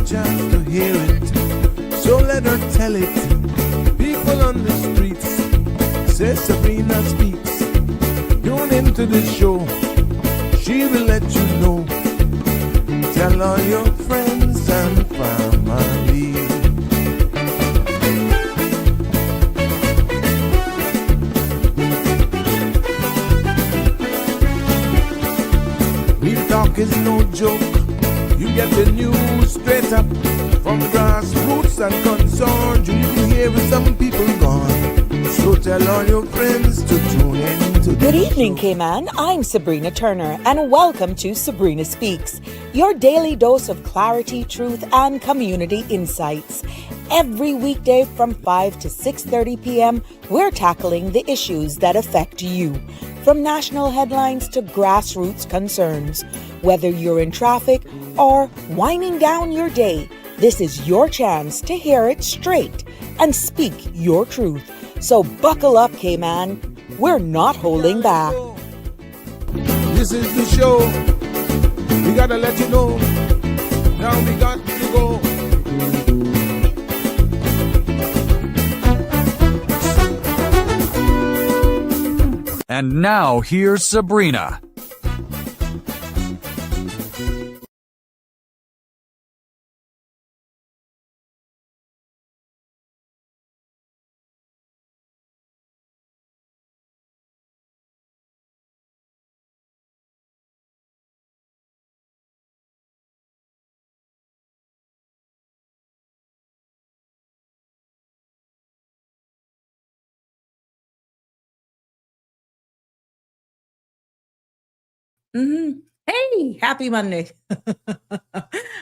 chance to hear it, so let her tell it. People on the streets say Sabrina speaks. Tune into the show, she will let you know. Tell all your friends and family. Real talk is no joke. You get the news straight up from grassroots and concerns. You can hear with some people gone. So tell all your friends to tune in to the Good evening, show. Cayman. I'm Sabrina Turner, and welcome to Sabrina Speaks, your daily dose of clarity, truth, and community insights. Every weekday from 5 to 6:30 p.m., we're tackling the issues that affect you, from national headlines to grassroots concerns. Whether you're in traffic or winding down your day, this is your chance to hear it straight and speak your truth. So buckle up, Cayman. We're not holding back. This is the show. We gotta let you know. Now we got to go. And now here's Sabrina. Hey, happy Monday.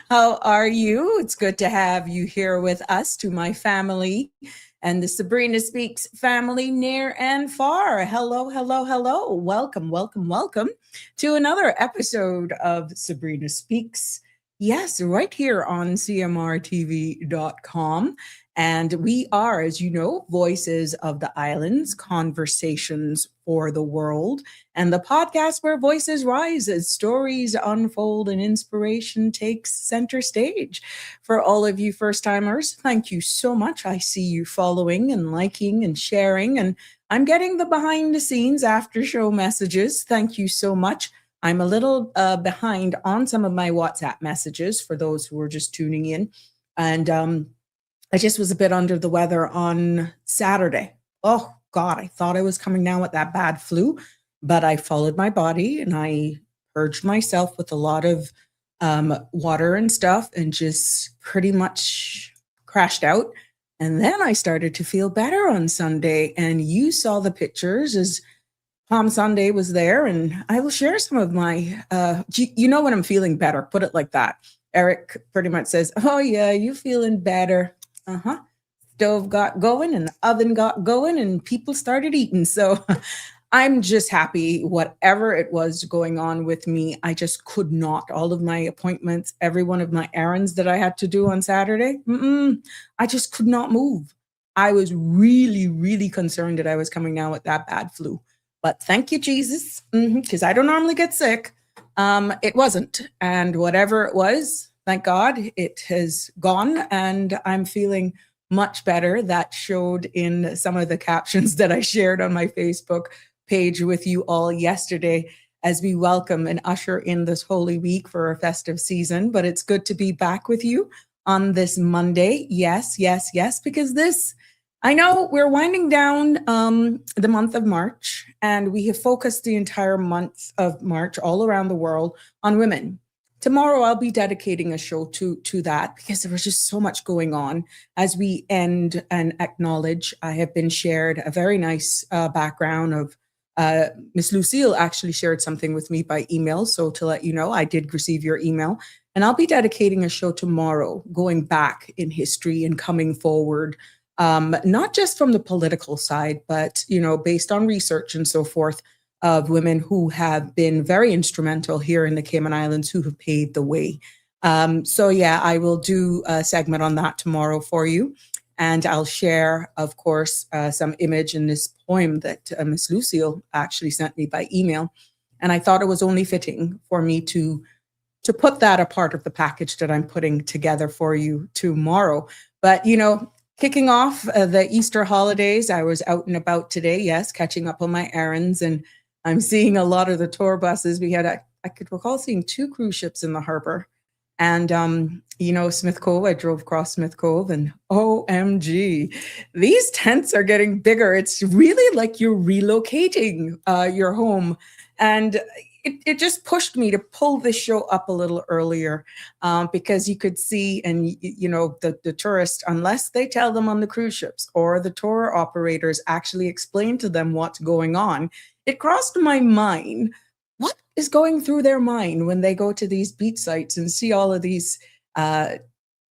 How are you? It's good to have you here with us, to my family and the Sabrina Speaks family near and far. Hello, hello, hello. Welcome, welcome, welcome to another episode of Sabrina Speaks. Yes, right here on cmrtv.com. And we are, as you know, Voices of the Islands, Conversations for the World, and the podcast where voices rise as stories unfold and inspiration takes center stage. For all of you first timers, thank you so much. I see you following and liking and sharing, and I'm getting the behind the scenes after show messages. Thank you so much. I'm a little behind on some of my WhatsApp messages for those who are just tuning in. And I just was a bit under the weather on Saturday. Oh, God, I thought I was coming down with that bad flu, but I followed my body and I purged myself with a lot of water and stuff and just pretty much crashed out. And then I started to feel better on Sunday. And you saw the pictures as Palm Sunday was there. And I will share some of my, you know, when I'm feeling better, put it like that. Eric pretty much says, oh, yeah, you feeling better. Stove got going and the oven got going and people started eating. So I'm just happy, whatever it was going on with me, I just could not. All of my appointments, every one of my errands that I had to do on Saturday, I just could not move. I was really, really concerned that I was coming down with that bad flu. But thank you, Jesus, because I don't normally get sick. It wasn't. And whatever it was, thank God it has gone and I'm feeling much better. That showed in some of the captions that I shared on my Facebook page with you all yesterday as we welcome and usher in this Holy Week for our festive season. But it's good to be back with you on this Monday. Yes, yes, yes, because I know we're winding down the month of March, and we have focused the entire month of March all around the world on women. Tomorrow, I'll be dedicating a show to that because there was just so much going on. As we end and acknowledge, I have been shared a very nice background of Miss Lucille actually shared something with me by email. So to let you know, I did receive your email. And I'll be dedicating a show tomorrow, going back in history and coming forward, not just from the political side, but, you know, based on research and so forth, of women who have been very instrumental here in the Cayman Islands, who have paved the way. So yeah, I will do a segment on that tomorrow for you. And I'll share, of course, some image in this poem that Miss Lucille actually sent me by email. And I thought it was only fitting for me to to put that a part of the package that I'm putting together for you tomorrow. But, kicking off the Easter holidays, I was out and about today, yes, catching up on my errands, and I'm seeing a lot of the tour buses. I could recall seeing 2 cruise ships in the harbor. And, Smith Cove, I drove across Smith Cove and OMG, these tents are getting bigger. It's really like you're relocating your home. And it just pushed me to pull this show up a little earlier because you could see, and the tourists, unless they tell them on the cruise ships or the tour operators actually explain to them what's going on, it crossed my mind, what is going through their mind when they go to these beach sites and see all of these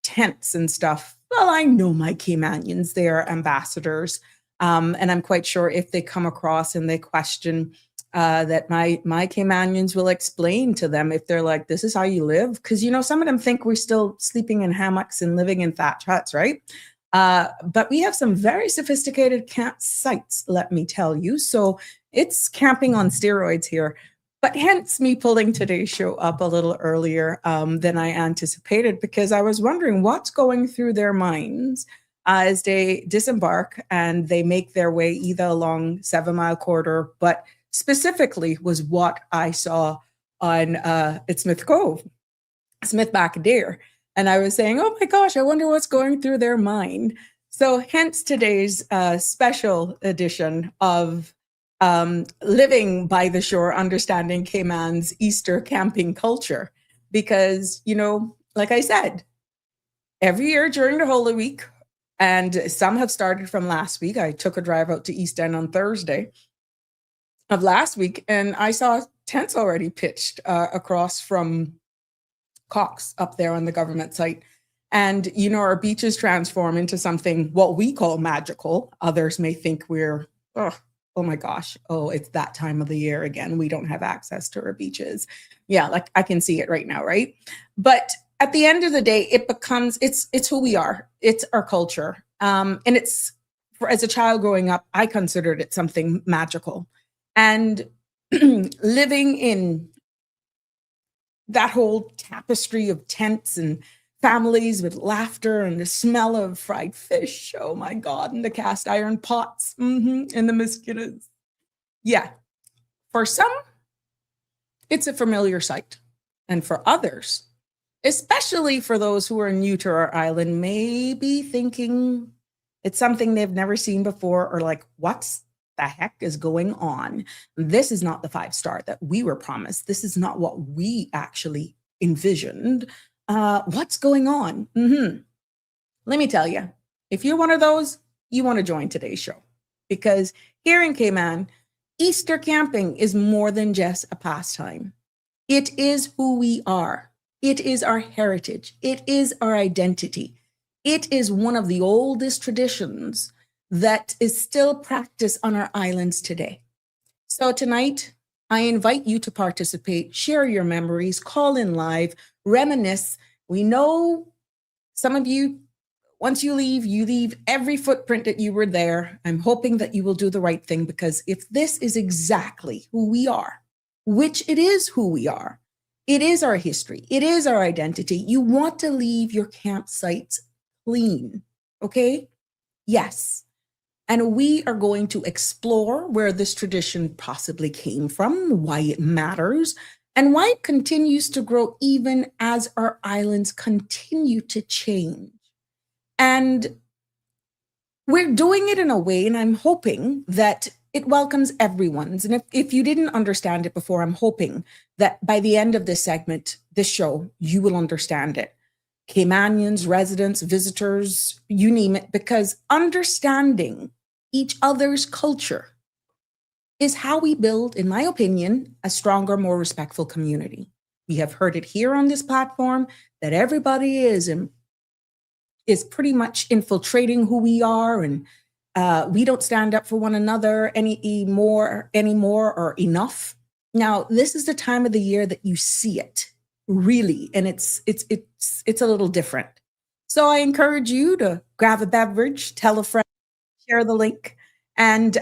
tents and stuff? Well, I know my Caymanians, they are ambassadors. And I'm quite sure if they come across and they question that my Caymanians will explain to them if they're like, this is how you live. Because, some of them think we're still sleeping in hammocks and living in thatch huts, right? But we have some very sophisticated campsites, let me tell you. So it's camping on steroids here. But hence me pulling today's show up a little earlier than I anticipated, because I was wondering what's going through their minds as they disembark and they make their way either along 7 Mile Corridor, but specifically was what I saw on at Smith Cove, Smith Back-A-Dare. And I was saying, oh my gosh, I wonder what's going through their mind. So hence today's special edition of Living by the Shore, Understanding Cayman's Easter Camping Culture. Because, like I said, every year during the Holy Week, and some have started from last week. I took a drive out to East End on Thursday of last week, and I saw tents already pitched across from Cox up there on the government site. And, our beaches transform into something, what we call magical. Others may think we're, oh my gosh, it's that time of the year again. We don't have access to our beaches. Yeah, like I can see it right now, right? But at the end of the day, it becomes, it's who we are. It's our culture. And it's, as a child growing up, I considered it something magical. And living in that whole tapestry of tents and families with laughter and the smell of fried fish, oh my God, and the cast iron pots and the mosquitoes. Yeah, for some, it's a familiar sight. And for others, especially for those who are new to our island, may be thinking it's something they've never seen before, or like, what's the heck is going on? This is not the 5-star that we were promised. This is not what we actually envisioned. What's going on? Let me tell you, if you're one of those, you want to join today's show, because here in Cayman, Easter camping is more than just a pastime. It is who we are. It is our heritage. It is our identity. It is one of the oldest traditions that is still practiced on our islands today. So tonight, I invite you to participate, share your memories, call in live, reminisce. We know some of you, once you leave every footprint that you were there. I'm hoping that you will do the right thing, because if this is exactly who we are, which it is who we are, it is our history, it is our identity, you want to leave your campsites clean, okay? Yes. And we are going to explore where this tradition possibly came from, why it matters, and why it continues to grow even as our islands continue to change. And we're doing it in a way, and I'm hoping that it welcomes everyone's. And if you didn't understand it before, I'm hoping that by the end of this segment, this show, you will understand it. Caymanians, residents, visitors, you name it, because understanding each other's culture is how we build, in my opinion, a stronger, more respectful community. We have heard it here on this platform that everybody is pretty much infiltrating who we are, and we don't stand up for one another anymore or enough. Now, this is the time of the year that you see it. Really, and it's a little different. So I encourage you to grab a beverage, tell a friend, share the link, and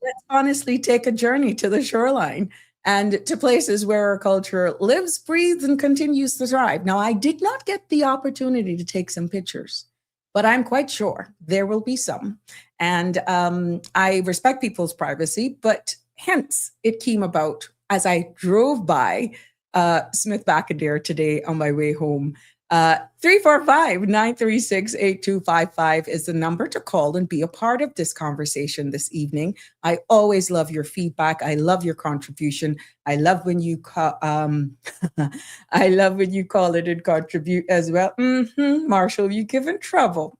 let's honestly take a journey to the shoreline and to places where our culture lives, breathes, and continues to thrive. Now, I did not get the opportunity to take some pictures, but I'm quite sure there will be some. And I respect people's privacy, but hence it came about as I drove by Smith Backendare today on my way home. 345-936-8255 is the number to call and be a part of this conversation this evening. I always love your feedback. I love your contribution. I love when you I love when you call it and contribute as well. Marshall, you giving trouble.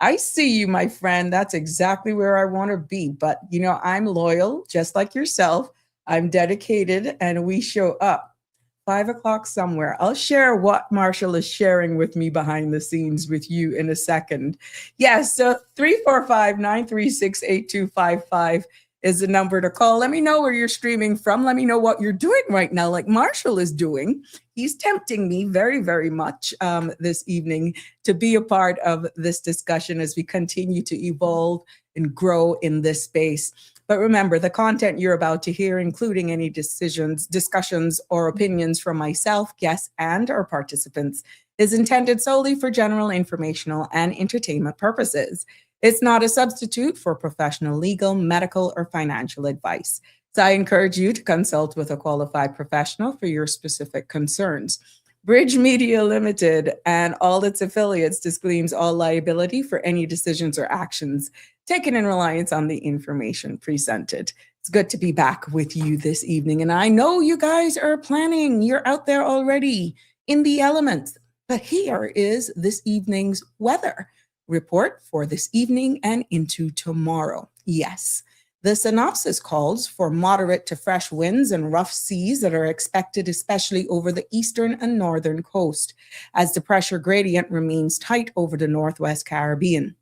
I see you, my friend. That's exactly where I want to be. But I'm loyal, just like yourself. I'm dedicated, and we show up. 5 o'clock somewhere. I'll share what Marshall is sharing with me behind the scenes with you in a second. Yes, so 345-936-8255 is the number to call. Let me know where you're streaming from. Let me know what you're doing right now, like Marshall is doing. He's tempting me very, very much this evening to be a part of this discussion as we continue to evolve and grow in this space. But remember, the content you're about to hear, including any decisions, discussions, or opinions from myself, guests, and our participants, is intended solely for general informational and entertainment purposes. It's not a substitute for professional legal, medical, or financial advice. So I encourage you to consult with a qualified professional for your specific concerns. Bridge Media Limited and all its affiliates disclaims all liability for any decisions or actions taken in reliance on the information presented. It's good to be back with you this evening. And I know you guys are planning. You're out there already in the elements. But here is this evening's weather report for this evening and into tomorrow. Yes. The synopsis calls for moderate to fresh winds and rough seas that are expected, especially over the eastern and northern coast, as the pressure gradient remains tight over the Northwest Caribbean.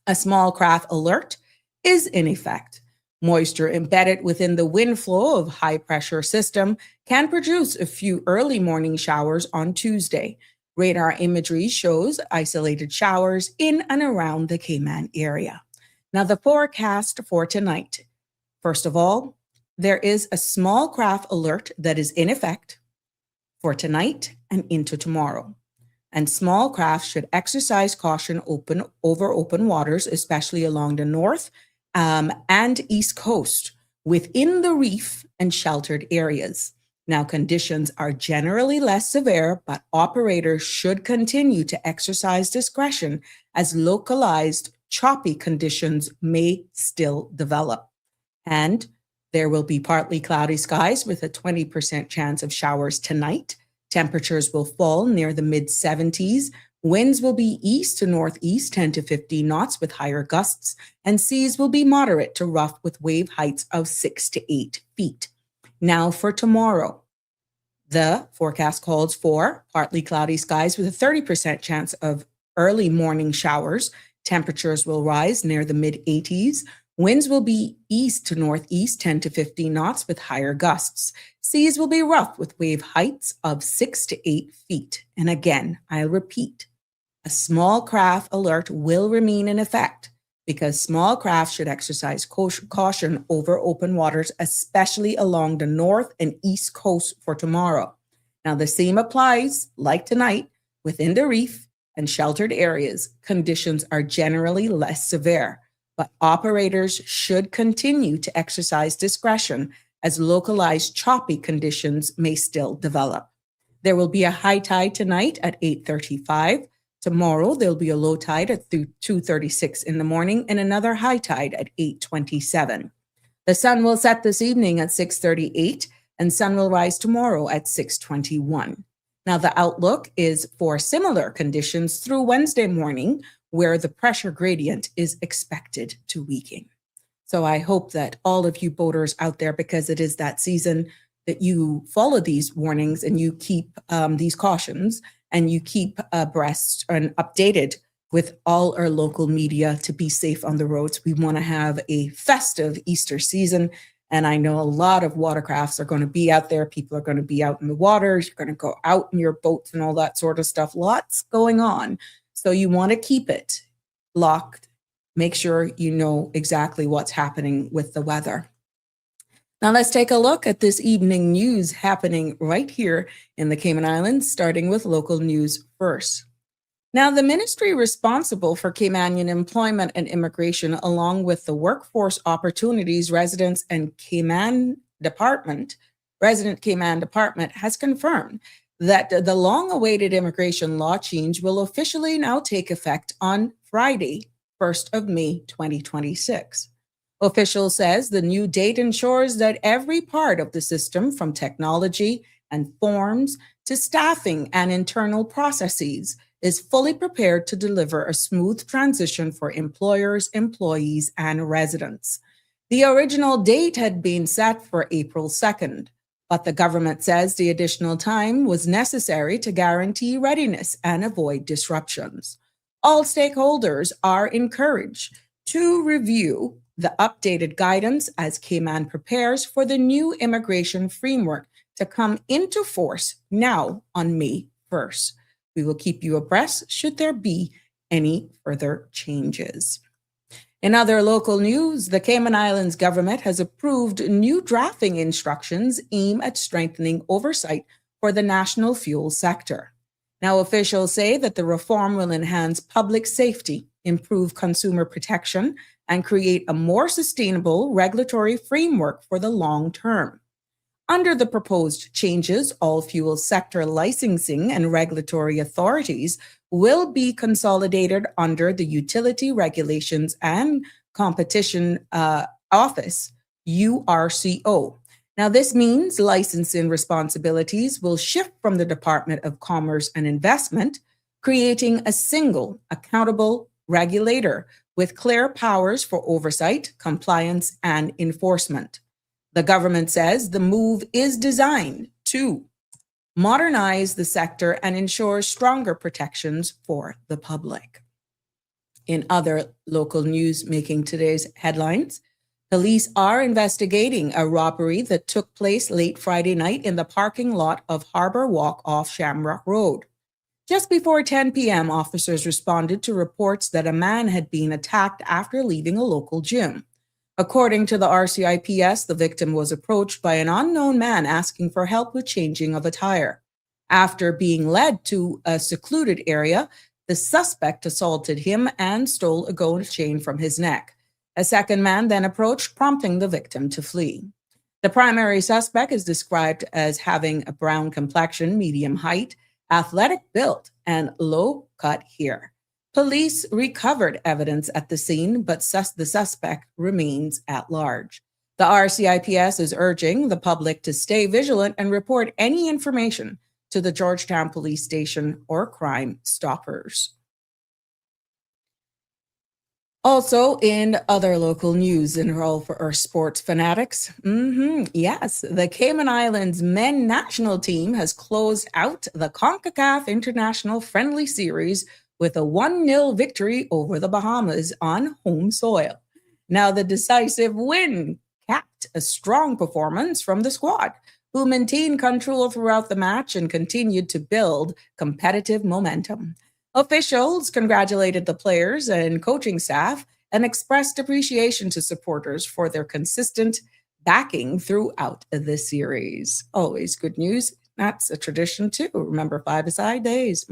A small craft alert is in effect. Moisture embedded within the wind flow of high pressure system can produce a few early morning showers on Tuesday. Radar imagery shows isolated showers in and around the Cayman area. Now, the forecast for tonight. First of all, there is a small craft alert that is in effect for tonight and into tomorrow. And small craft should exercise caution over open waters, especially along the north and east coast, within the reef and sheltered areas. Now, conditions are generally less severe, but operators should continue to exercise discretion as localized choppy conditions may still develop. And there will be partly cloudy skies with a 20% chance of showers tonight. Temperatures will fall near the mid-70s. Winds will be east to northeast, 10 to 15 knots with higher gusts, and seas will be moderate to rough with wave heights of 6 to 8 feet. Now for tomorrow. The forecast calls for partly cloudy skies with a 30% chance of early morning showers. Temperatures will rise near the mid-80s. Winds will be east to northeast, 10 to 15 knots with higher gusts. Seas will be rough with wave heights of 6 to 8 feet. And again, I'll repeat, a small craft alert will remain in effect because small craft should exercise caution over open waters, especially along the north and east coast for tomorrow. Now, the same applies, like tonight, within the reef and sheltered areas. Conditions are generally less severe, but operators should continue to exercise discretion as localized choppy conditions may still develop. There will be a high tide tonight at 8:35. Tomorrow, there'll be a low tide at 2:36 in the morning and another high tide at 8:27. The sun will set this evening at 6:38 and sun will rise tomorrow at 6:21. Now, the outlook is for similar conditions through Wednesday morning, where the pressure gradient is expected to weaken. So I hope that all of you boaters out there, because it is that season, that you follow these warnings and you keep these cautions and you keep abreast and updated with all our local media to be safe on the roads. We want to have a festive Easter season. And I know a lot of watercrafts are going to be out there. People are going to be out in the waters. You're going to go out in your boats and all that sort of stuff. Lots going on. So you want to keep it locked. Make sure you know exactly what's happening with the weather. Now let's take a look at this evening news happening right here in the Cayman Islands, starting with local news first. Now, the ministry responsible for Caymanian employment and immigration, along with the Workforce Opportunities Residence and Cayman Department, Resident Cayman Department, has confirmed that the long-awaited immigration law change will officially now take effect on Friday, 1st of May, 2026. Official says the new date ensures that every part of the system, from technology and forms to staffing and internal processes, is fully prepared to deliver a smooth transition for employers, employees, and residents. The original date had been set for April 2nd, but the government says the additional time was necessary to guarantee readiness and avoid disruptions. All stakeholders are encouraged to review the updated guidance as Cayman prepares for the new immigration framework to come into force now on May 1st. We will keep you abreast should there be any further changes. In other local news, the Cayman Islands government has approved new drafting instructions aimed at strengthening oversight for the national fuel sector. Now, officials say that the reform will enhance public safety, improve consumer protection, and create a more sustainable regulatory framework for the long term. Under the proposed changes, all fuel sector licensing and regulatory authorities will be consolidated under the Utility Regulations and Competition Office, URCO. Now, this means licensing responsibilities will shift from the Department of Commerce and Investment, creating a single, accountable regulator with clear powers for oversight, compliance, and enforcement. The government says the move is designed to modernize the sector and ensure stronger protections for the public. In other local news making today's headlines, police are investigating a robbery that took place late Friday night in the parking lot of Harbor Walk off Shamrock Road. Just before 10 p.m., officers responded to reports that a man had been attacked after leaving a local gym. According to the RCIPS, the victim was approached by an unknown man asking for help with changing of attire. After being led to a secluded area, the suspect assaulted him and stole a gold chain from his neck. A second man then approached, prompting the victim to flee. The primary suspect is described as having a brown complexion, medium height, athletic build, and low-cut hair. Police recovered evidence at the scene, but the suspect remains at large. The RCIPS is urging the public to stay vigilant and report any information to the Georgetown Police Station or Crime Stoppers. Also, in other local news, and all for our sports fanatics, yes, the Cayman Islands men national team has closed out the CONCACAF International Friendly Series with a 1-0 victory over the Bahamas on home soil. Now, the decisive win capped a strong performance from the squad, who maintained control throughout the match and continued to build competitive momentum. Officials congratulated the players and coaching staff and expressed appreciation to supporters for their consistent backing throughout the series. Always good news. That's a tradition too. Remember 5-a-side days.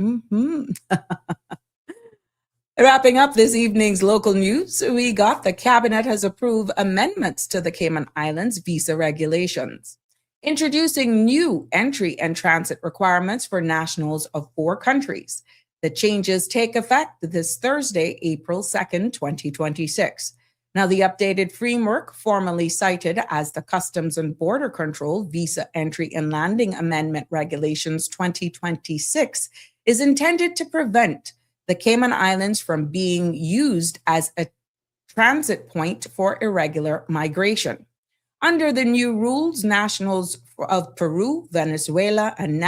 Wrapping up this evening's local news, we got the cabinet has approved amendments to the Cayman Islands visa regulations, introducing new entry and transit requirements for nationals of 4 countries. The changes take effect this Thursday, April 2nd, 2026. Now, the updated framework, formerly cited as the Customs and Border Control Visa Entry and Landing Amendment Regulations 2026, is intended to prevent the Cayman Islands from being used as a transit point for irregular migration. Under the new rules, nationals of Peru, Venezuela, and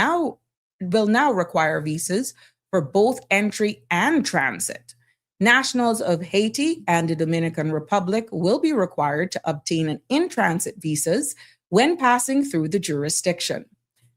will now require visas for both entry and transit. Nationals of Haiti and the Dominican Republic will be required to obtain an in-transit visas when passing through the jurisdiction.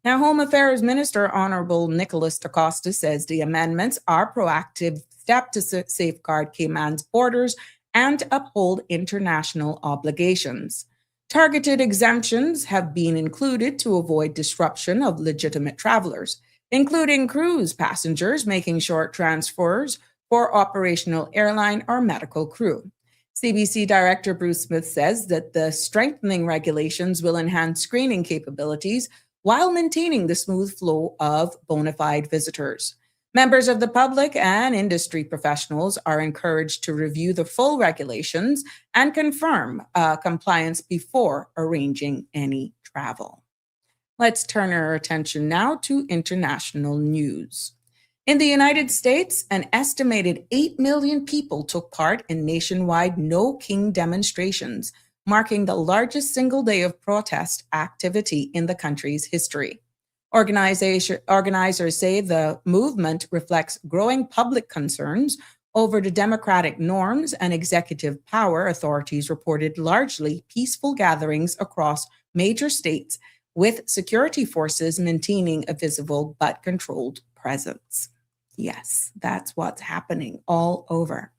Now, Home Affairs Minister Honorable Nicholas DaCosta says the amendments are a proactive step to safeguard Cayman's borders and uphold international obligations. Targeted exemptions have been included to avoid disruption of legitimate travelers, including cruise passengers making short transfers for operational airline or medical crew. CBC Director Bruce Smith says that the strengthening regulations will enhance screening capabilities while maintaining the smooth flow of bona fide visitors. Members of the public and industry professionals are encouraged to review the full regulations and confirm compliance before arranging any travel. Let's turn our attention now to international news. In the United States, an estimated 8 million people took part in nationwide No King demonstrations, marking the largest single day of protest activity in the country's history. Organizers say the movement reflects growing public concerns over the democratic norms and executive power. Authorities reported largely peaceful gatherings across major states, with security forces maintaining a visible but controlled presence. Yes, that's what's happening all over.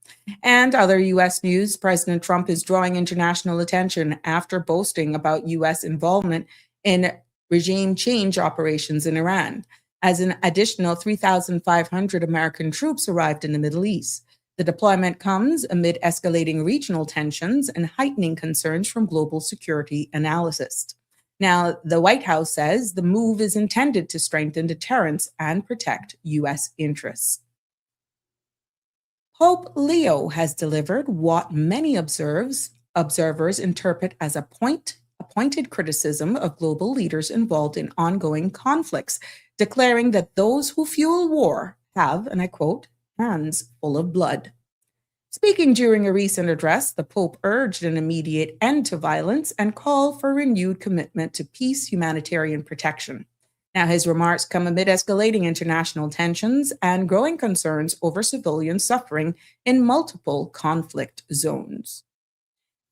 And other U.S. news, President Trump is drawing international attention after boasting about U.S. involvement in regime change operations in Iran, as an additional 3,500 American troops arrived in the Middle East. The deployment comes amid escalating regional tensions and heightening concerns from global security analysts. Now, the White House says the move is intended to strengthen deterrence and protect U.S. interests. Pope Leo has delivered what many observers interpret as a pointed criticism of global leaders involved in ongoing conflicts, declaring that those who fuel war have, and I quote, hands full of blood. Speaking during a recent address, the Pope urged an immediate end to violence and called for renewed commitment to peace, humanitarian protection. Now, his remarks come amid escalating international tensions and growing concerns over civilian suffering in multiple conflict zones.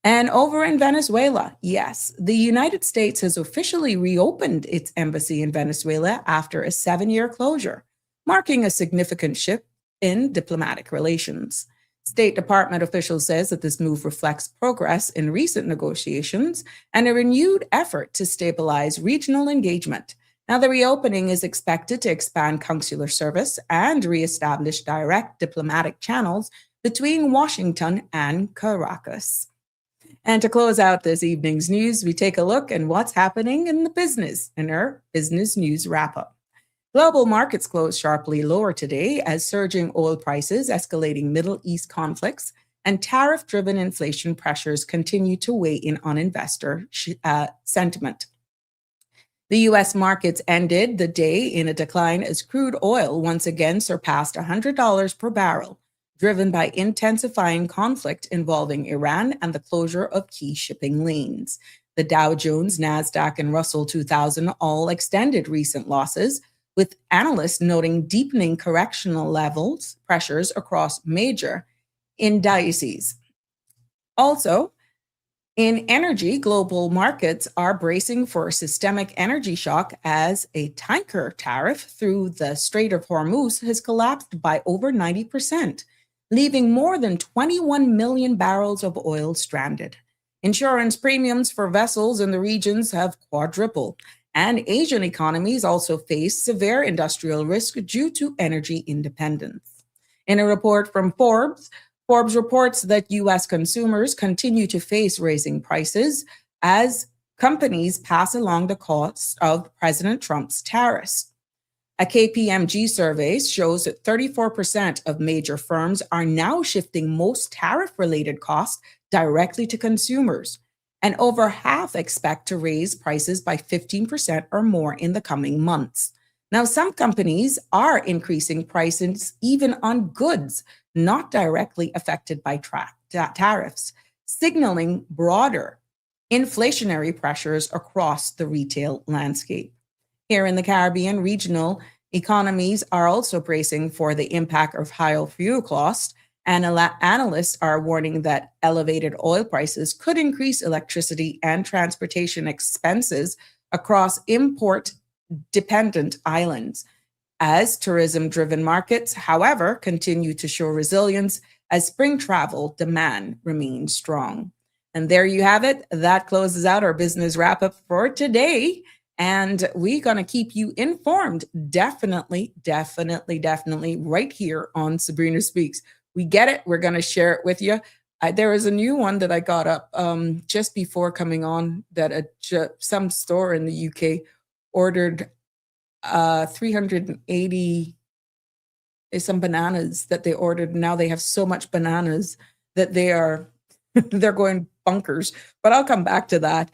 And over in Venezuela, yes, the United States has officially reopened its embassy in Venezuela after a 7-year closure, marking a significant shift in diplomatic relations. State Department officials says that this move reflects progress in recent negotiations and a renewed effort to stabilize regional engagement. Now, the reopening is expected to expand consular service and reestablish direct diplomatic channels between Washington and Caracas. And to close out this evening's news, we take a look at what's happening in the business in our business news wrap-up. Global markets closed sharply lower today as surging oil prices, escalating Middle East conflicts, and tariff-driven inflation pressures continue to weigh in on investor sentiment. The U.S. markets ended the day in a decline as crude oil once again surpassed $100 per barrel, driven by intensifying conflict involving Iran and the closure of key shipping lanes. The Dow Jones, NASDAQ, and Russell 2000 all extended recent losses, with analysts noting deepening correctional levels pressures across major indices. Also, in energy, global markets are bracing for a systemic energy shock as a tanker tariff through the Strait of Hormuz has collapsed by over 90%, leaving more than 21 million barrels of oil stranded. Insurance premiums for vessels in the regions have quadrupled, and Asian economies also face severe industrial risk due to energy independence. In a report from Forbes reports that U.S. consumers continue to face rising prices as companies pass along the cost of President Trump's tariffs. A KPMG survey shows that 34% of major firms are now shifting most tariff-related costs directly to consumers, and over half expect to raise prices by 15% or more in the coming months. Now, some companies are increasing prices even on goods not directly affected by tariffs, signaling broader inflationary pressures across the retail landscape. Here in the Caribbean, regional economies are also bracing for the impact of higher fuel costs, and analysts are warning that elevated oil prices could increase electricity and transportation expenses across import-dependent islands. As tourism-driven markets, however, continue to show resilience as spring travel demand remains strong. And there you have it. That closes out our business wrap up for today. And we're going to keep you informed. Definitely right here on Sabrina Speaks. We get it. We're going to share it with you. There is a new one that I got up just before coming on that some store in the UK ordered 380 some bananas that they ordered. Now they have so much bananas that they're going bunkers. But I'll come back to that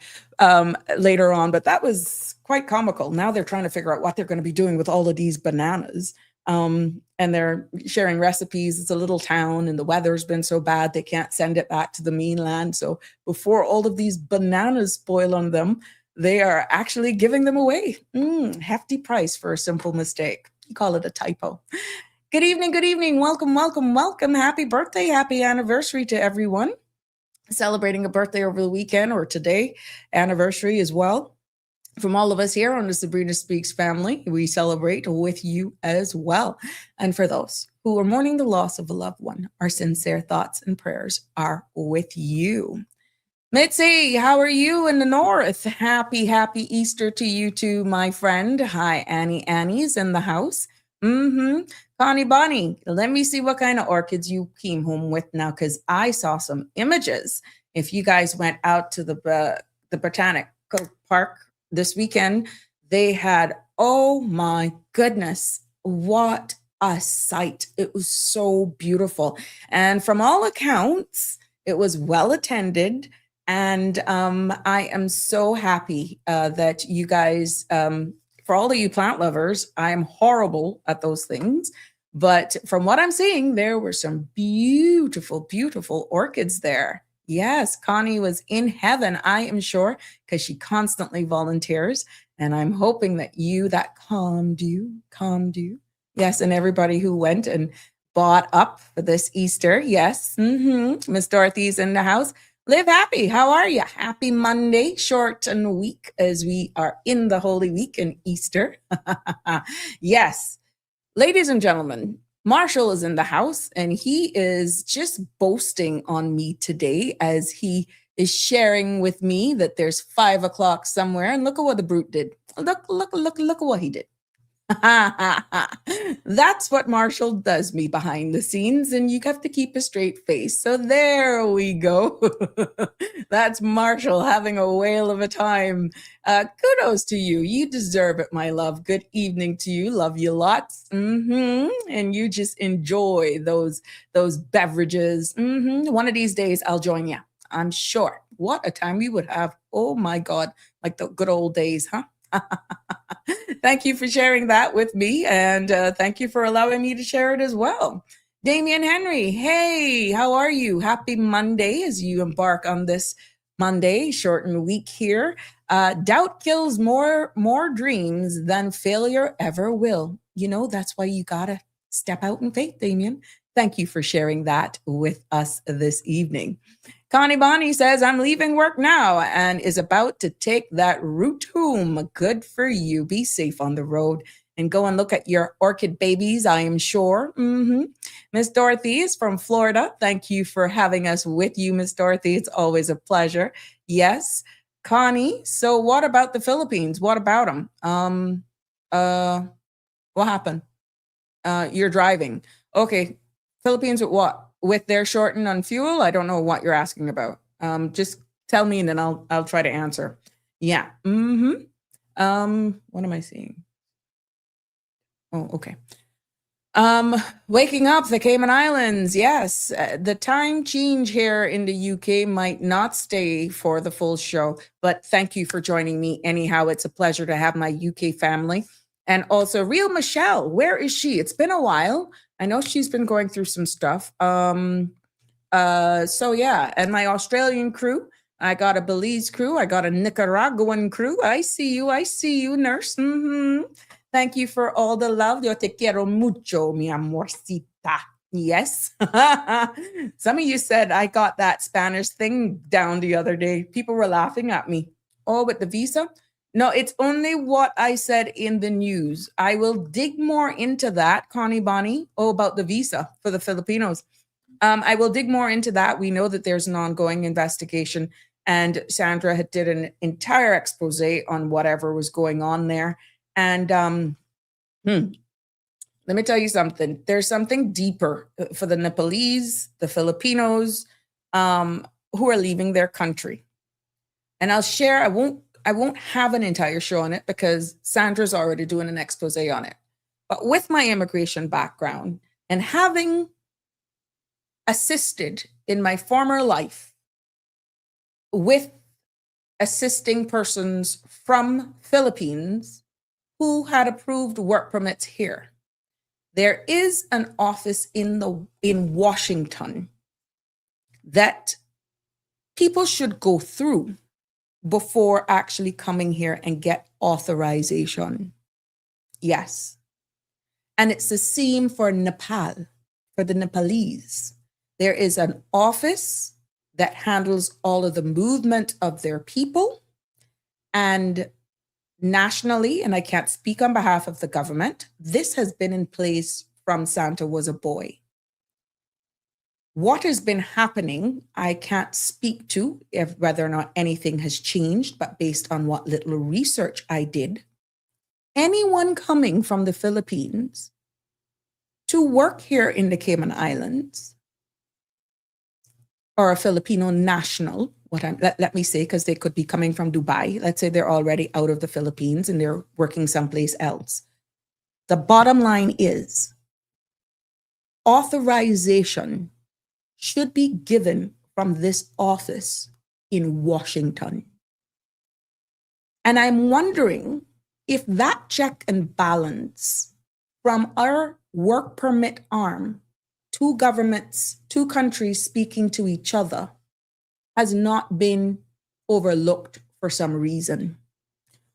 later on. But that was quite comical. Now they're trying to figure out what they're going to be doing with all of these bananas. And they're sharing recipes. It's a little town and the weather's been so bad they can't send it back to the mainland. So before all of these bananas spoil on them, they are actually giving them away. Hefty price for a simple mistake. You call it a typo. Good evening. Welcome. Happy birthday, happy anniversary to everyone celebrating a birthday over the weekend or today, anniversary as well. From all of us here on the Sabrina Speaks family, we celebrate with you as well. And for those who are mourning the loss of a loved one, our sincere thoughts and prayers are with you. Mitzi, how are you in the north? Happy Easter to you too, my friend. Hi, Annie's in the house. Connie Bonnie, let me see what kind of orchids you came home with now, because I saw some images. If you guys went out to the Botanical Park this weekend, they had, oh my goodness, what a sight. It was so beautiful. And from all accounts, it was well attended. And I am so happy that you guys, for all of you plant lovers, I'm horrible at those things. But from what I'm seeing, there were some beautiful orchids there. Yes, Connie was in heaven, I am sure, because she constantly volunteers. And I'm hoping that that calmed you. Yes, and everybody who went and bought up for this Easter. Yes, Miss Dorothy's in the house. Live happy. How are you? Happy Monday, short and week as we are in the Holy Week and Easter. Yes. Ladies and gentlemen, Marshall is in the house and he is just boasting on me today as he is sharing with me that there's 5 o'clock somewhere. And look at what the brute did. Look at what he did. That's what Marshall does me behind the scenes, and you have to keep a straight face. So there we go. That's Marshall having a whale of a time. Kudos to you. You deserve it, my love. Good evening to you. Love you lots. And you just enjoy those beverages. One of these days I'll join you. I'm sure. What a time we would have. Oh my God. Like the good old days, huh? Thank you for sharing that with me, and thank you for allowing me to share it as well. Damian Henry, hey, how are you? Happy Monday as you embark on this Monday, shortened week here. Doubt kills more dreams than failure ever will. You know, that's why you gotta step out in faith, Damian. Thank you for sharing that with us this evening. Connie Bonnie says, I'm leaving work now and is about to take that route home. Good for you. Be safe on the road and go and look at your orchid babies, I am sure. Miss Dorothy is from Florida. Thank you for having us with you, Miss Dorothy. It's always a pleasure. Yes. Connie, so what about the Philippines? What about them? What happened? You're driving. Okay. Philippines with what? With their shorten on fuel? I don't know what you're asking about. Just tell me and then I'll try to answer. Yeah. What am I seeing? Oh, okay. Waking up the Cayman Islands. Yes. The time change here in the UK might not stay for the full show, but thank you for joining me. Anyhow, it's a pleasure to have my UK family. And also Real Michelle, where is she? It's been a while. I know she's been going through some stuff. So yeah, and my Australian crew, I got a Belize crew, I got a Nicaraguan crew. I see you, nurse. Thank you for all the love. Yo te quiero mucho, mi amorcita. Yes. Some of you said I got that Spanish thing down the other day. People were laughing at me. Oh, with the visa? No, it's only what I said in the news. I will dig more into that, Connie Bonnie, about the visa for the Filipinos. I will dig more into that. We know that there's an ongoing investigation, and Sandra had did an entire expose on whatever was going on there. And let me tell you something. There's something deeper for the Nepalese, the Filipinos, who are leaving their country. And I'll share. I won't have an entire show on it because Sandra's already doing an expose on it. But with my immigration background and having assisted in my former life with assisting persons from Philippines who had approved work permits here, there is an office in Washington that people should go through before actually coming here and get authorization. Yes. And it's the same for Nepal, for the Nepalese. There is an office that handles all of the movement of their people. And nationally, and I can't speak on behalf of the government, this has been in place from Santa was a boy. What has been happening, I can't speak to whether or not anything has changed, but based on what little research I did, anyone coming from the Philippines to work here in the Cayman Islands, or a Filipino national, let me say, because they could be coming from Dubai. Let's say they're already out of the Philippines and they're working someplace else. The bottom line is authorization should be given from this office in Washington. And I'm wondering if that check and balance from our work permit arm, two governments, two countries speaking to each other, has not been overlooked for some reason.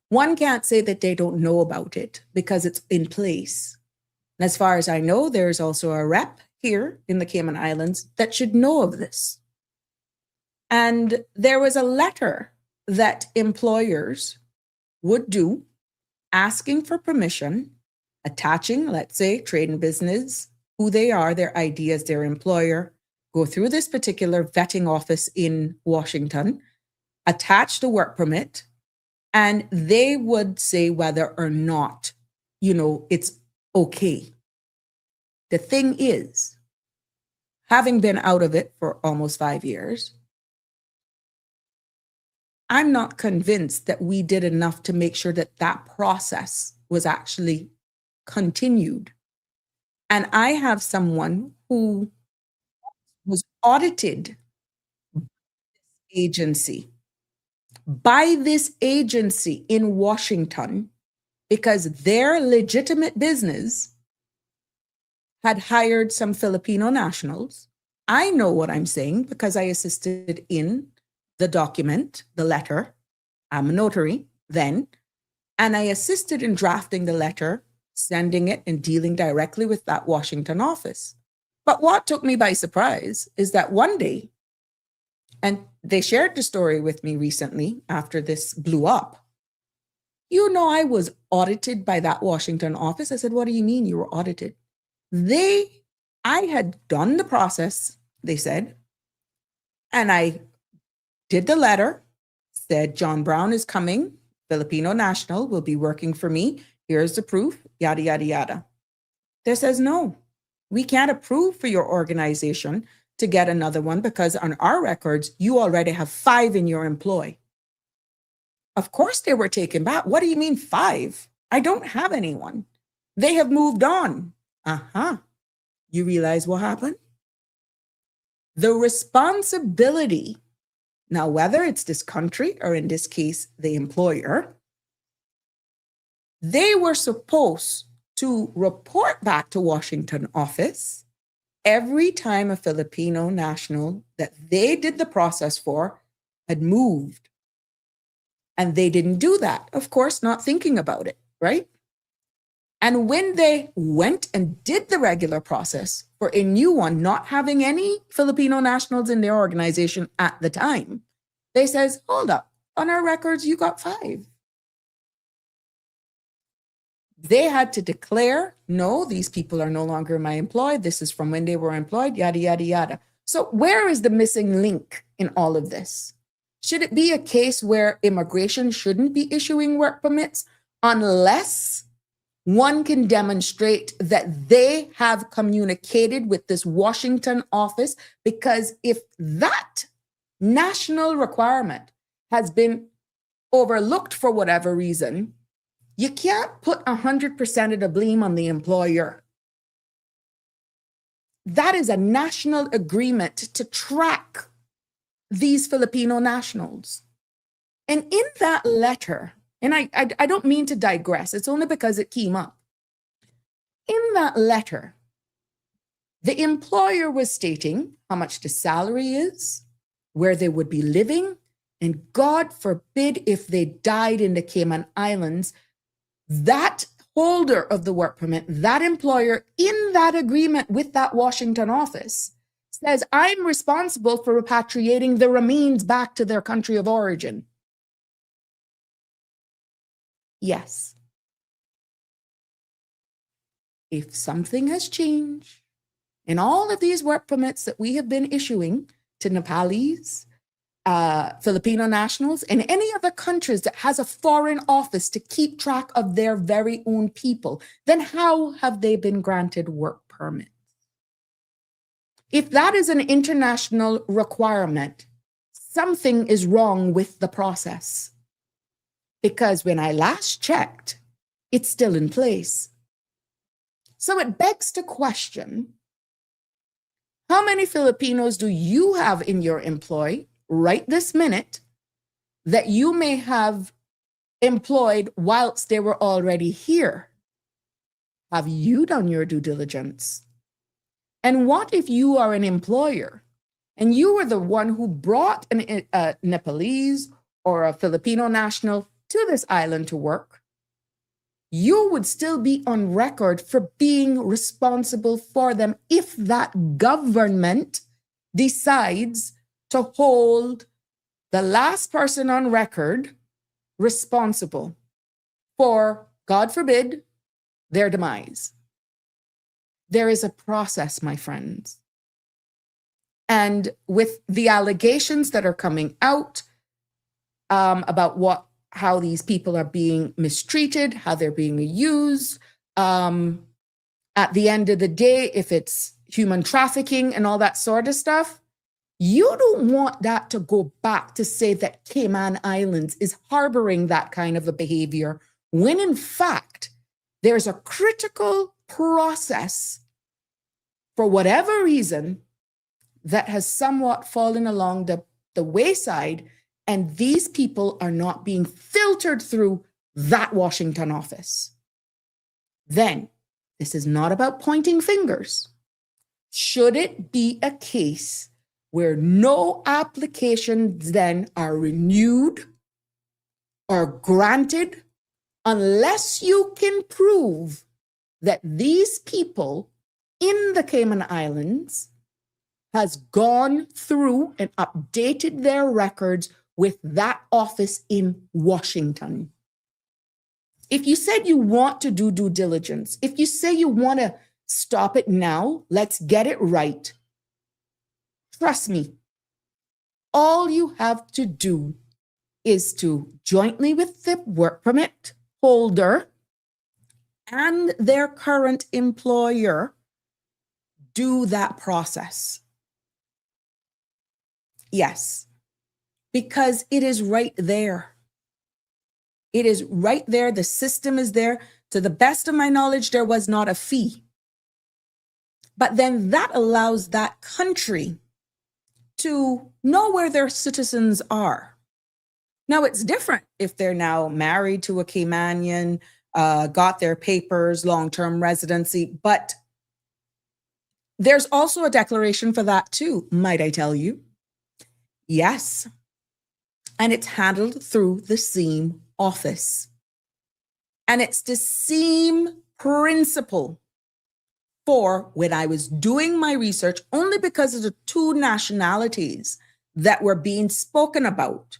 One can't say that they don't know about it because it's in place. And as far as I know, there's also a rep here in the Cayman Islands that should know of this. And there was a letter that employers would do asking for permission, attaching, let's say, trade and business, who they are, their ideas, their employer, go through this particular vetting office in Washington, attach the work permit, and they would say whether or not, it's okay. The thing is, having been out of it for almost 5 years, I'm not convinced that we did enough to make sure that that process was actually continued. And I have someone who was audited by this agency in Washington because their legitimate business had hired some Filipino nationals. I know what I'm saying because I assisted in the document, the letter. I'm a notary then, and I assisted in drafting the letter, sending it, and dealing directly with that Washington office. But what took me by surprise is that one day, and they shared the story with me recently after this blew up, I was audited by that Washington office. I said, what do you mean you were audited? I had done the process, they said, and I did the letter, said John Brown is coming, Filipino national, will be working for me. Here's the proof, yada, yada, yada. They says, no, we can't approve for your organization to get another one because on our records, you already have 5 in your employ. Of course they were taken back. What do you mean 5? I don't have anyone. They have moved on. You realize what happened? The responsibility, now whether it's this country or in this case, the employer, they were supposed to report back to Washington office every time a Filipino national that they did the process for had moved. And they didn't do that, of course, not thinking about it, right? And when they went and did the regular process for a new one, not having any Filipino nationals in their organization at the time, they says, hold up, on our records, you got 5. They had to declare, no, these people are no longer in my employ. This is from when they were employed, yada, yada, yada. So where is the missing link in all of this? Should it be a case where immigration shouldn't be issuing work permits unless one can demonstrate that they have communicated with this Washington office? Because if that national requirement has been overlooked for whatever reason, you can't put 100% of the blame on the employer. That is a national agreement to track these Filipino nationals. And in that letter, and I don't mean to digress, it's only because it came up. In that letter, the employer was stating how much the salary is, where they would be living, and God forbid if they died in the Cayman Islands, that holder of the work permit, that employer in that agreement with that Washington office says, I'm responsible for repatriating the remains back to their country of origin. Yes. If something has changed in all of these work permits that we have been issuing to Nepalese, Filipino nationals, and any other countries that has a foreign office to keep track of their very own people, then how have they been granted work permits? If that is an international requirement, something is wrong with the process. Because when I last checked, it's still in place. So it begs to question, how many Filipinos do you have in your employ right this minute that you may have employed whilst they were already here? Have you done your due diligence? And what if you are an employer and you were the one who brought a Nepalese or a Filipino national to this island to work? You would still be on record for being responsible for them if that government decides to hold the last person on record responsible for, God forbid, their demise. There is a process, my friends. And with the allegations that are coming out about how these people are being mistreated, how they're being used, at the end of the day, if it's human trafficking and all that sort of stuff, you don't want that to go back to say that Cayman Islands is harboring that kind of a behavior, when in fact, there's a critical process for whatever reason that has somewhat fallen along the wayside, and these people are not being filtered through that Washington office. Then, this is not about pointing fingers. Should it be a case where no applications then are renewed or granted unless you can prove that these people in the Cayman Islands has gone through and updated their records with that office in Washington? If you said you want to do due diligence, if you say you want to stop it now, let's get it right. Trust me, all you have to do is to jointly with the work permit holder and their current employer do that process. Yes, because it is right there. It is right there. The system is there. To the best of my knowledge, there was not a fee. But then that allows that country to know where their citizens are. Now, it's different if they're now married to a Caymanian, got their papers, long-term residency, but there's also a declaration for that too, might I tell you? Yes. And it's handled through the same office. And it's the same principle for when I was doing my research, only because of the two nationalities that were being spoken about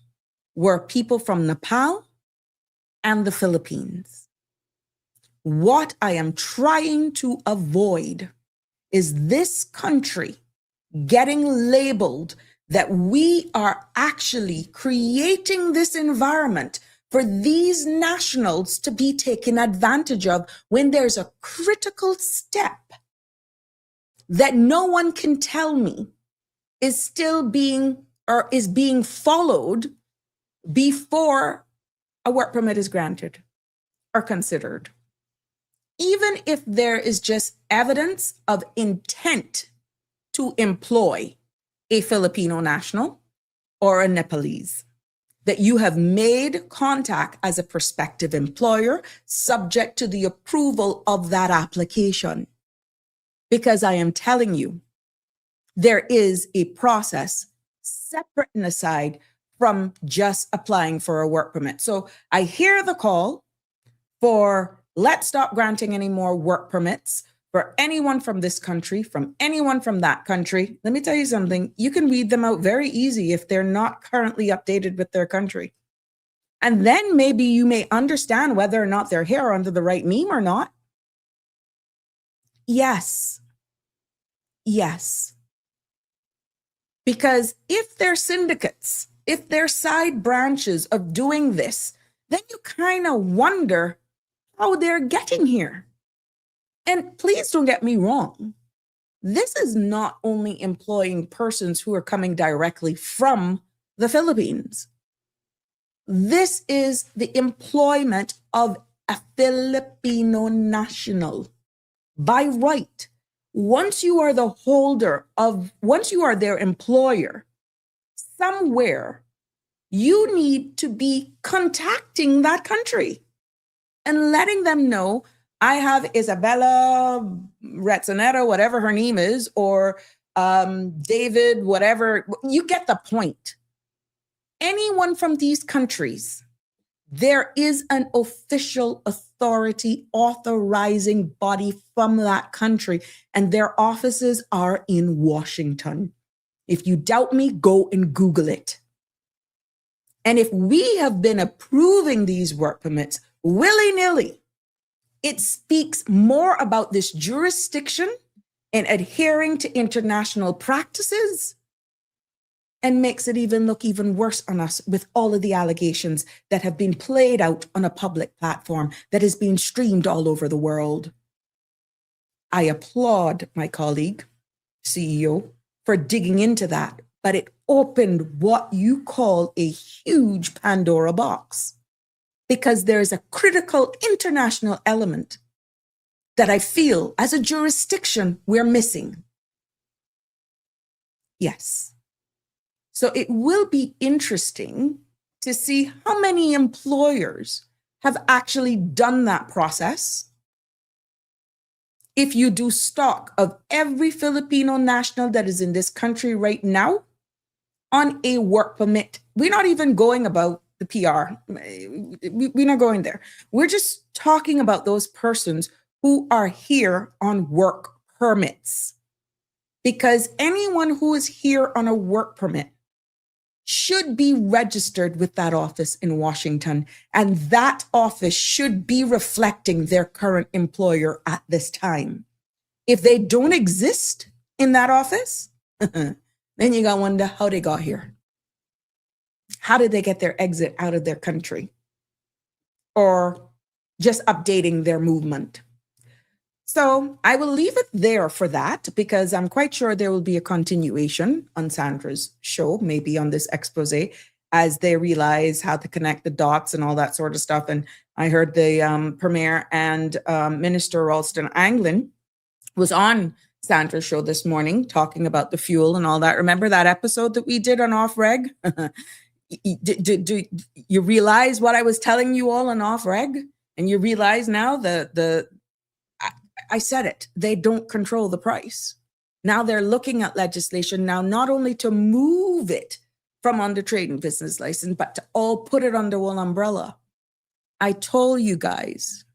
were people from Nepal and the Philippines. What I am trying to avoid is this country getting labeled that we are actually creating this environment for these nationals to be taken advantage of when there's a critical step that no one can tell me is still being or is being followed before a work permit is granted or considered. Even if there is just evidence of intent to employ a Filipino national or a Nepalese, that you have made contact as a prospective employer subject to the approval of that application. Because I am telling you, there is a process separate and aside from just applying for a work permit. So I hear the call for let's stop granting any more work permits for anyone from this country, from anyone from that country. Let me tell you something. You can weed them out very easy if they're not currently updated with their country. And then maybe you may understand whether or not they're here under the right name or not. Yes. Yes. Because if they're syndicates, if they're side branches of doing this, then you kind of wonder how they're getting here. And please don't get me wrong. This is not only employing persons who are coming directly from the Philippines. This is the employment of a Filipino national by right. Once you are once you are their employer, somewhere you need to be contacting that country and letting them know, I have Isabella Retzonetta, whatever her name is, or David, whatever. You get the point. Anyone from these countries, there is an official authority authorizing body from that country, and their offices are in Washington. If you doubt me, go and Google it. And if we have been approving these work permits willy-nilly, it speaks more about this jurisdiction and adhering to international practices and makes it even look even worse on us with all of the allegations that have been played out on a public platform that is being streamed all over the world. I applaud my colleague, CEO, for digging into that, but it opened what you call a huge Pandora box. Because there's a critical international element that I feel as a jurisdiction we're missing. Yes. So it will be interesting to see how many employers have actually done that process. If you do stock of every Filipino national that is in this country right now on a work permit, we're not even going about the PR. We're not going there. We're just talking about those persons who are here on work permits. Because anyone who is here on a work permit should be registered with that office in Washington. And that office should be reflecting their current employer at this time. If they don't exist in that office, then you gotta wonder how they got here. How did they get their exit out of their country? Or just updating their movement. So I will leave it there for that because I'm quite sure there will be a continuation on Sandra's show, maybe on this expose, as they realize how to connect the dots and all that sort of stuff. And I heard the Premier and Minister Ralston Anglin was on Sandra's show this morning talking about the fuel and all that. Remember that episode that we did on Off Reg? Do you realize what I was telling you all on Off Reg? And you realize now I said it, they don't control the price. Now they're looking at legislation now, not only to move it from under trade and business license, but to all put it under one umbrella. I told you guys,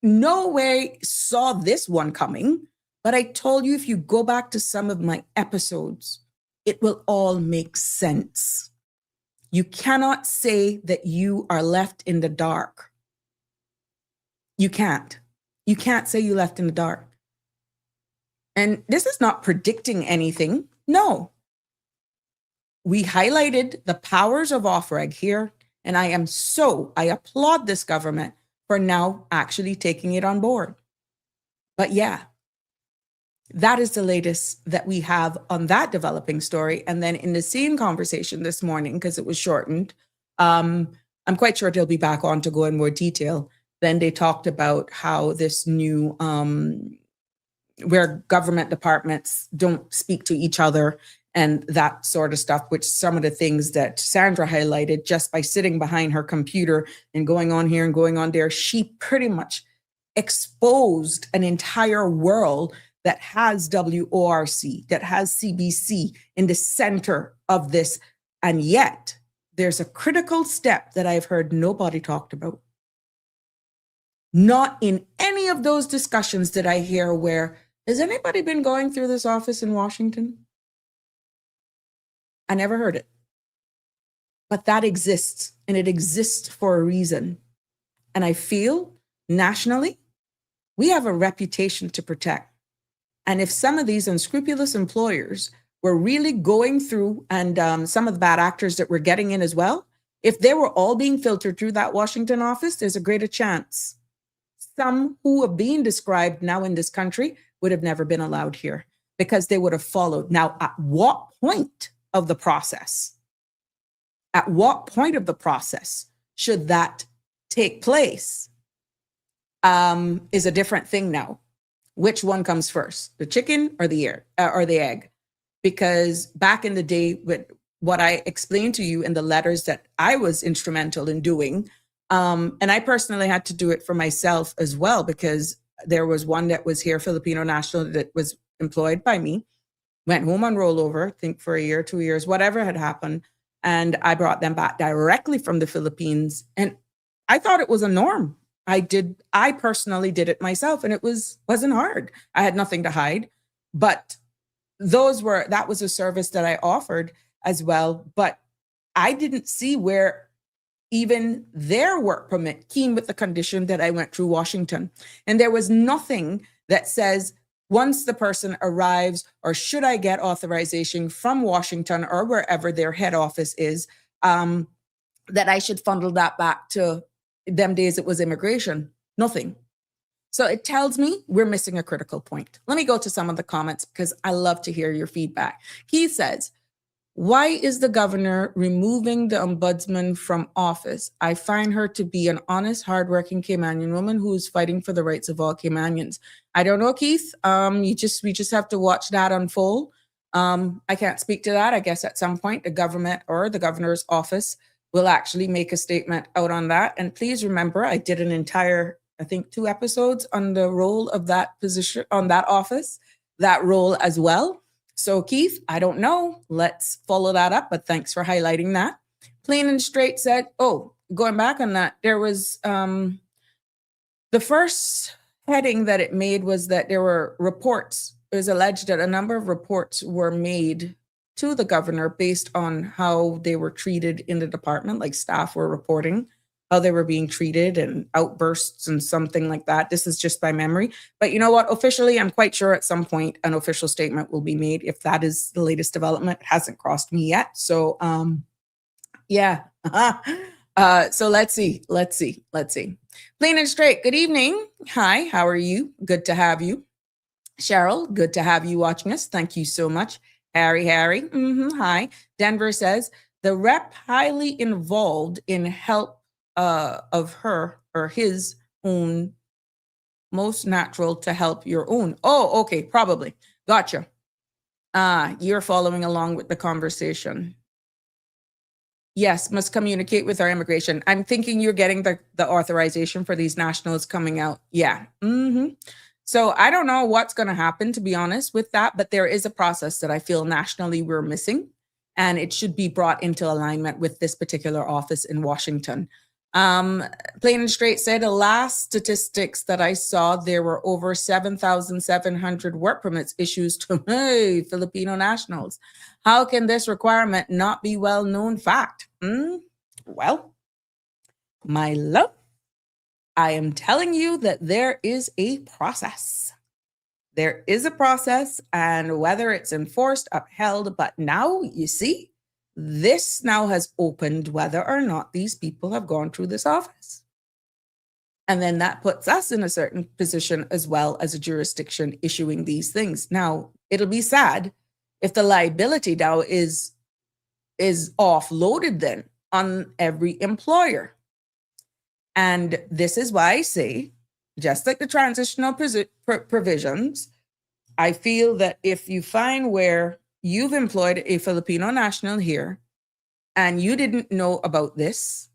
no way saw this one coming, but I told you if you go back to some of my episodes, it will all make sense. You cannot say that you are left in the dark. You can't. You can't say you left in the dark. And this is not predicting anything. No. We highlighted the powers of off-reg here, and I applaud this government for now actually taking it on board. But yeah, that is the latest that we have on that developing story. And then in the same conversation this morning, because it was shortened, I'm quite sure they'll be back on to go in more detail. Then they talked about how this new, where government departments don't speak to each other and that sort of stuff, which some of the things that Sandra highlighted just by sitting behind her computer and going on here and going on there, she pretty much exposed an entire world that has WORC, that has CBC in the center of this. And yet there's a critical step that I've heard nobody talked about. Not in any of those discussions did I hear where, has anybody been going through this office in Washington? I never heard it. But that exists, and it exists for a reason. And I feel nationally, we have a reputation to protect. And if some of these unscrupulous employers were really going through, and some of the bad actors that were getting in as well, if they were all being filtered through that Washington office, there's a greater chance some who are being described now in this country would have never been allowed here because they would have followed. Now, at what point of the process? At what point of the process should that take place? Is a different thing now. Which one comes first, the chicken or the egg? Because back in the day, with what I explained to you in the letters that I was instrumental in doing, and I personally had to do it for myself as well, because there was one that was here, Filipino national, that was employed by me, went home on rollover, I think for a year, 2 years, whatever had happened. And I brought them back directly from the Philippines. And I thought it was a norm. I personally did it myself, and it wasn't hard. I had nothing to hide, but that was a service that I offered as well. But I didn't see where even their work permit came with the condition that I went through Washington. And there was nothing that says once the person arrives, or should I get authorization from Washington or wherever their head office is, that I should funnel that back to them days it was immigration. Nothing. So it tells me we're missing a critical point. Let me go to some of the comments because I love to hear your feedback. Keith says, why is the governor removing the ombudsman from office? I find her to be an honest, hardworking Caymanian woman who is fighting for the rights of all Caymanians. I don't know, Keith. We just have to watch that unfold. I can't speak to that. I guess at some point the government or the governor's office will actually make a statement out on that. And please remember, I did an entire, I think, 2 episodes on the role of that position, on that office, that role as well. So Keith, I don't know. Let's follow that up, but thanks for highlighting that. Plain and Straight said, going back on that, there was the first heading that it made was that there were reports. It was alleged that a number of reports were made to the governor based on how they were treated in the department, like staff were reporting how they were being treated and outbursts and something like that. This is just by memory. But you know what? Officially, I'm quite sure at some point an official statement will be made if that is the latest development. It hasn't crossed me yet. So, yeah. So let's see. Plain and Straight, good evening. Hi, how are you? Good to have you. Cheryl, good to have you watching us. Thank you so much. Harry. Hi. Denver says, the rep highly involved in help of her or his own, most natural to help your own. Oh, okay, probably. Gotcha. You're following along with the conversation. Yes, must communicate with our immigration. I'm thinking you're getting the authorization for these nationals coming out. Yeah. So I don't know what's going to happen, to be honest, with that, but there is a process that I feel nationally we're missing, and it should be brought into alignment with this particular office in Washington. Plain and Straight said, the last statistics that I saw, there were over 7,700 work permits issued to Filipino nationals. How can this requirement not be well-known fact? Well, my love, I am telling you that there is a process. There is a process, and whether it's enforced, upheld, but now you see, this now has opened whether or not these people have gone through this office. And then that puts us in a certain position as well as a jurisdiction issuing these things. Now, it'll be sad if the liability now is offloaded then on every employer. And this is why I say, just like the transitional provisions, I feel that if you find where you've employed a Filipino national here and you didn't know about this,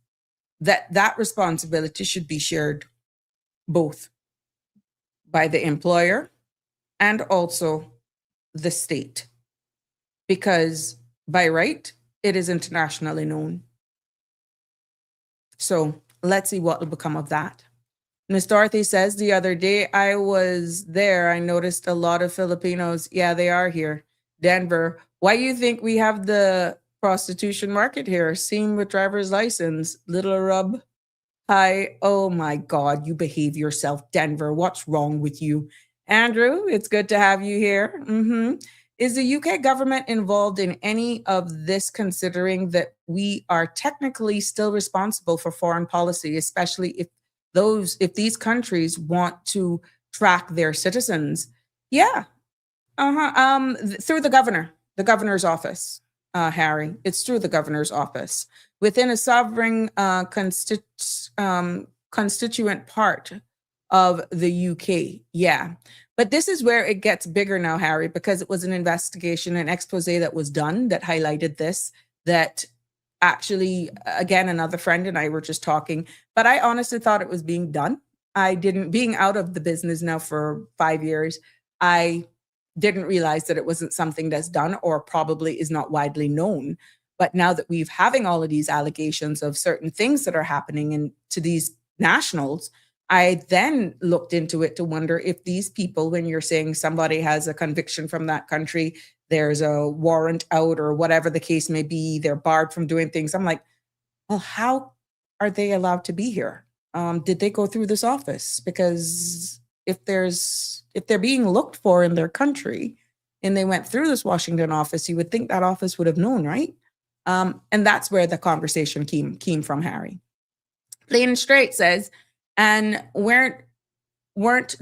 that responsibility should be shared both by the employer and also the state. Because by right, it is internationally known. So let's see what will become of that. Miss Dorothy says, the other day I was there, I noticed a lot of Filipinos. Yeah, they are here. Denver. Why do you think we have the prostitution market here? Same with driver's license. Little rub. Hi. Oh my God, you behave yourself, Denver. What's wrong with you? Andrew, it's good to have you here. Is the UK government involved in any of this, considering that we are technically still responsible for foreign policy, especially if these countries want to track their citizens? Yeah. Through the governor's office, Harry. It's through the governor's office within a sovereign constituent part of the UK. Yeah. But this is where it gets bigger now, Harry, because it was an investigation, an expose that was done that highlighted this, that actually, again, another friend and I were just talking, but I honestly thought it was being done. Being out of the business now for 5 years, I didn't realize that it wasn't something that's done or probably is not widely known. But now that we're having all of these allegations of certain things that are happening to these nationals, I then looked into it to wonder if these people, when you're saying somebody has a conviction from that country, there's a warrant out or whatever the case may be, they're barred from doing things. I'm like, well, how are they allowed to be here? Did they go through this office? Because if they're being looked for in their country and they went through this Washington office, you would think that office would have known, right? And that's where the conversation came from, Harry. Plain and Straight says, and weren't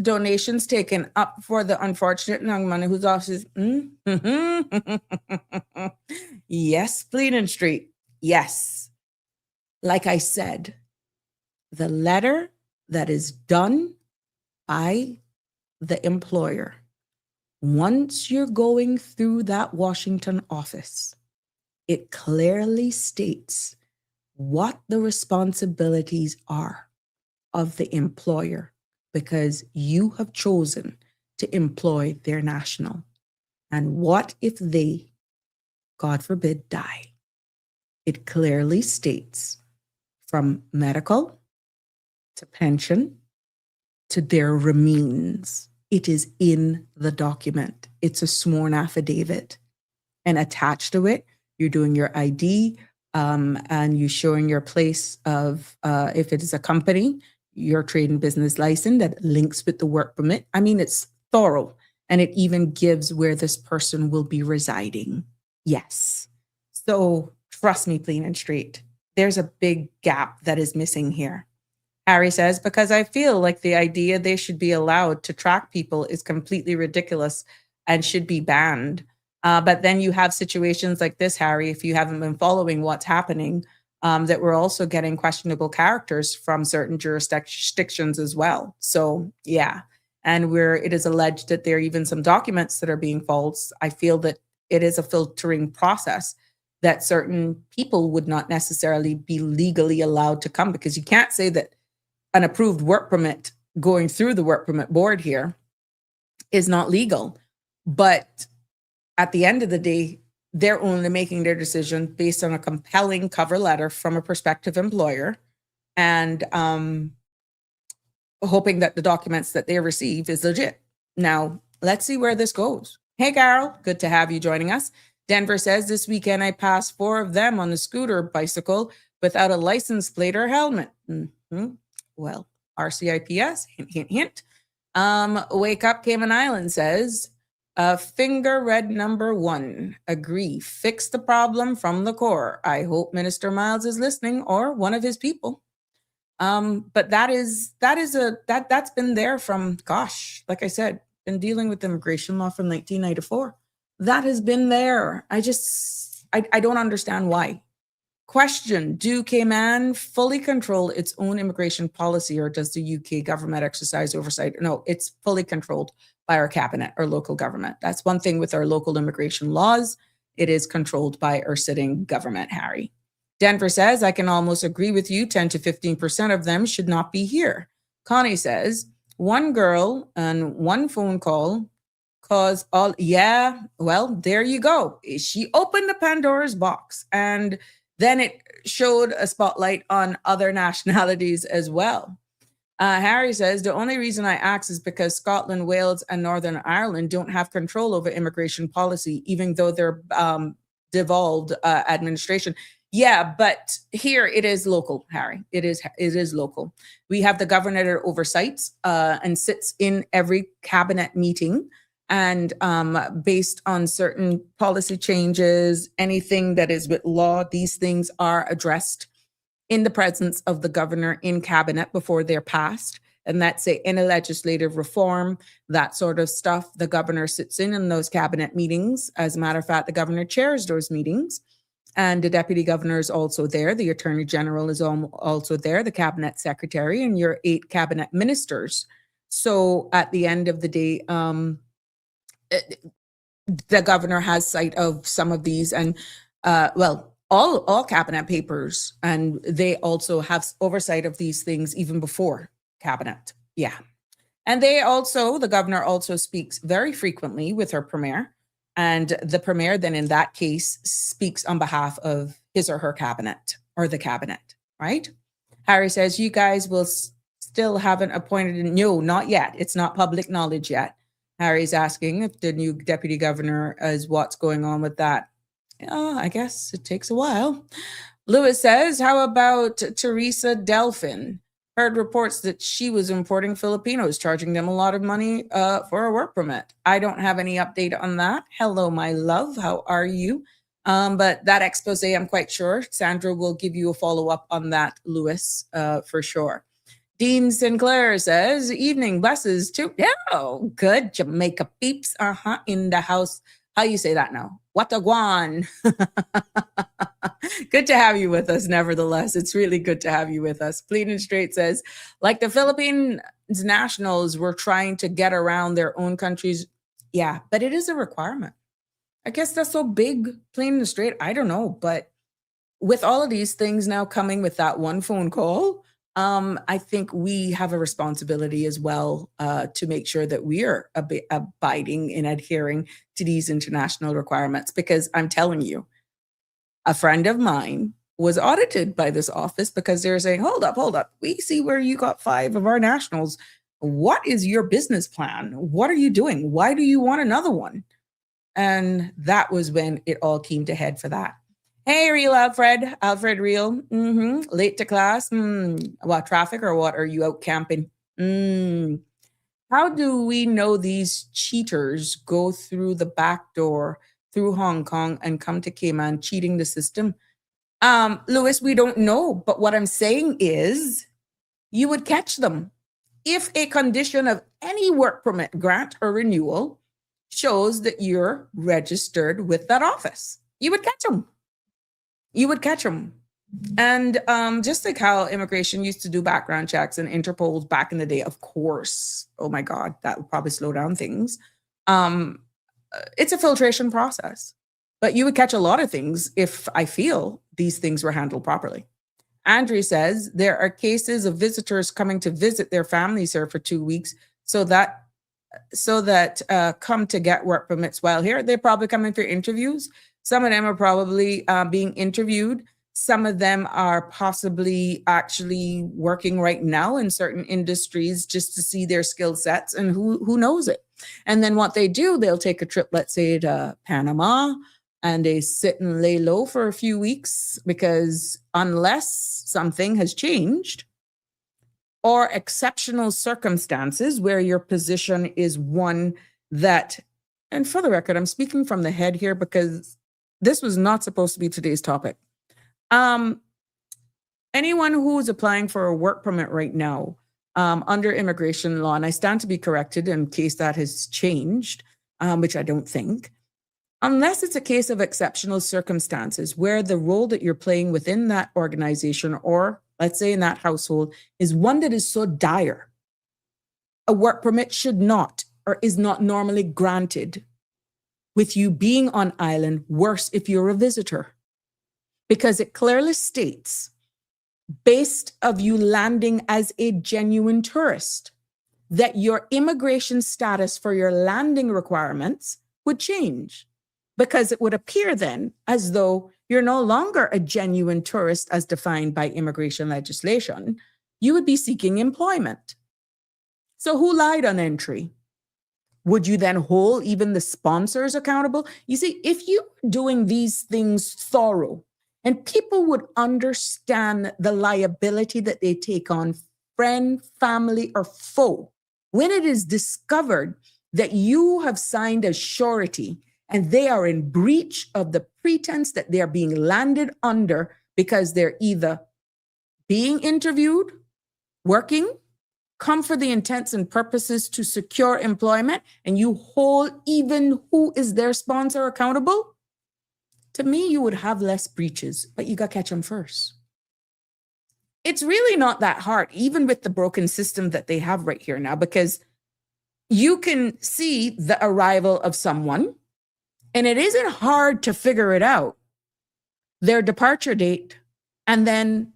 donations taken up for the unfortunate young man whose office? Yes, Plain and Straight. Yes. Like I said, the letter that is done by the employer, once you're going through that Washington office, it clearly states what the responsibilities are of the employer, because you have chosen to employ their national. And what if they, God forbid, die? It clearly states from medical to pension to their remains. It is in the document. It's a sworn affidavit. And attached to it, you're doing your ID and you're showing your place of, if it is a company, your trade and business license that links with the work permit. I mean, it's thorough. And it even gives where this person will be residing. Yes. So trust me, Plain and Straight, there's a big gap that is missing here. Harry says, because I feel like the idea they should be allowed to track people is completely ridiculous and should be banned. But then you have situations like this, Harry, if you haven't been following what's happening, that we're also getting questionable characters from certain jurisdictions as well. So, yeah. And where it is alleged that there are even some documents that are being false, I feel that it is a filtering process that certain people would not necessarily be legally allowed to come, because you can't say that an approved work permit going through the work permit board here is not legal. But at the end of the day, they're only making their decision based on a compelling cover letter from a prospective employer and hoping that the documents that they receive is legit. Now, let's see where this goes. Hey, Carol, good to have you joining us. Denver says, this weekend I passed 4 of them on a scooter bicycle without a license plate or helmet. Well, RCIPS, hint, hint, hint. Wake Up Cayman Island says, finger red number 1. Agree. Fix the problem from the core. I hope Minister Miles is listening or one of his people. But that's been there from, gosh, like I said, been dealing with immigration law from 1994. That has been there. I don't understand why. Question, do Cayman fully control its own immigration policy, or does the UK government exercise oversight? No, it's fully controlled by our cabinet or local government. That's one thing with our local immigration laws. It is controlled by our sitting government, Harry. Denver says, I can almost agree with you. 10 to 15% of them should not be here. Connie says, one girl and one phone call cause all, yeah, well, there you go. She opened the Pandora's box, and then it showed a spotlight on other nationalities as well. Harry says, the only reason I ask is because Scotland, Wales, and Northern Ireland don't have control over immigration policy, even though they're devolved administration. Yeah, but here it is local, Harry. It is local. We have the governor that oversights and sits in every cabinet meeting. And based on certain policy changes, anything that is with law, these things are addressed in the presence of the governor in cabinet before they're passed. And that's in a legislative reform, that sort of stuff. The governor sits in those cabinet meetings. As a matter of fact, the governor chairs those meetings. And the deputy governor is also there. The attorney general is also there, the cabinet secretary, and your 8 cabinet ministers. So at the end of the day, the governor has sight of some of these, and all cabinet papers, and they also have oversight of these things even before cabinet. Yeah. And the governor also speaks very frequently with her premier, and the premier then in that case speaks on behalf of his or her cabinet or the cabinet, right? Harry says, you guys will still haven't appointed, no, not yet. It's not public knowledge yet. Harry's asking if the new deputy governor is what's going on with that. I guess it takes a while. Lewis says, how about Teresa Delphin? Heard reports that she was importing Filipinos, charging them a lot of money for a work permit. I don't have any update on that. Hello, my love. How are you? But that expose, I'm quite sure Sandra will give you a follow-up on that, Lewis, for sure. Dean Sinclair says, evening blesses too. Oh, good. Jamaica peeps. In the house. How you say that now? Wataguan. Good to have you with us, nevertheless. It's really good to have you with us. Clean and Straight says, like the Philippines nationals were trying to get around their own countries. Yeah, but it is a requirement. I guess that's so big, Plain and Straight. I don't know. But with all of these things now coming with that one phone call, I think we have a responsibility as well to make sure that we are abiding and adhering to these international requirements, because I'm telling you, a friend of mine was audited by this office because they were saying, hold up. We see where you got 5 of our nationals. What is your business plan? What are you doing? Why do you want another one? And that was when it all came to head for that. Hey, Real Alfred Real. Late to class. What, traffic or what? Are you out camping? How do we know these cheaters go through the back door through Hong Kong and come to Cayman cheating the system? Louis, we don't know. But what I'm saying is you would catch them. If a condition of any work permit grant or renewal shows that you're registered with that office, you would catch them. And just like how immigration used to do background checks and Interpol back in the day, of course, oh my God, that would probably slow down things. It's a filtration process, but you would catch a lot of things if I feel these things were handled properly. Andrew says there are cases of visitors coming to visit their families here for 2 weeks so that come to get work permits while here. They're probably coming for interviews. Some of them are probably being interviewed. Some of them are possibly actually working right now in certain industries just to see their skill sets, and who knows it. And then what they do, they'll take a trip, let's say to Panama, and they sit and lay low for a few weeks, because unless something has changed, or exceptional circumstances where your position is one that, and for the record, I'm speaking from the head here because this was not supposed to be today's topic. Anyone who is applying for a work permit right now under immigration law, and I stand to be corrected in case that has changed, which I don't think, unless it's a case of exceptional circumstances where the role that you're playing within that organization, or let's say in that household, is one that is so dire, a work permit should not or is not normally granted with you being on island, worse if you're a visitor, because it clearly states, based of you landing as a genuine tourist, that your immigration status for your landing requirements would change, because it would appear then as though you're no longer a genuine tourist as defined by immigration legislation. You would be seeking employment. So who lied on entry? Would you then hold even the sponsors accountable? You see, if you're doing these things thorough, and people would understand the liability that they take on, friend, family, or foe, when it is discovered that you have signed a surety and they are in breach of the pretense that they're being landed under because they're either being interviewed, working, come for the intents and purposes to secure employment, and you hold even who is their sponsor accountable, to me, you would have less breaches, but you got to catch them first. It's really not that hard, even with the broken system that they have right here now, because you can see the arrival of someone, and it isn't hard to figure it out. Their departure date, and then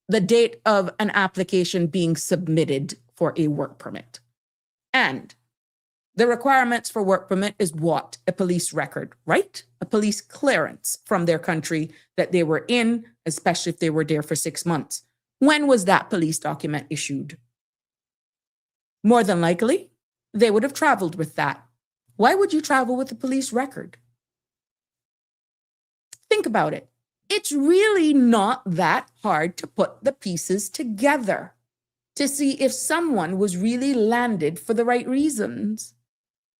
the date of an application being submitted for a work permit. And the requirements for work permit is what? A police record, right? A police clearance from their country that they were in, especially if they were there for 6 months. When was that police document issued? More than likely, they would have traveled with that. Why would you travel with a police record? Think about it. It's really not that hard to put the pieces together to see if someone was really landed for the right reasons,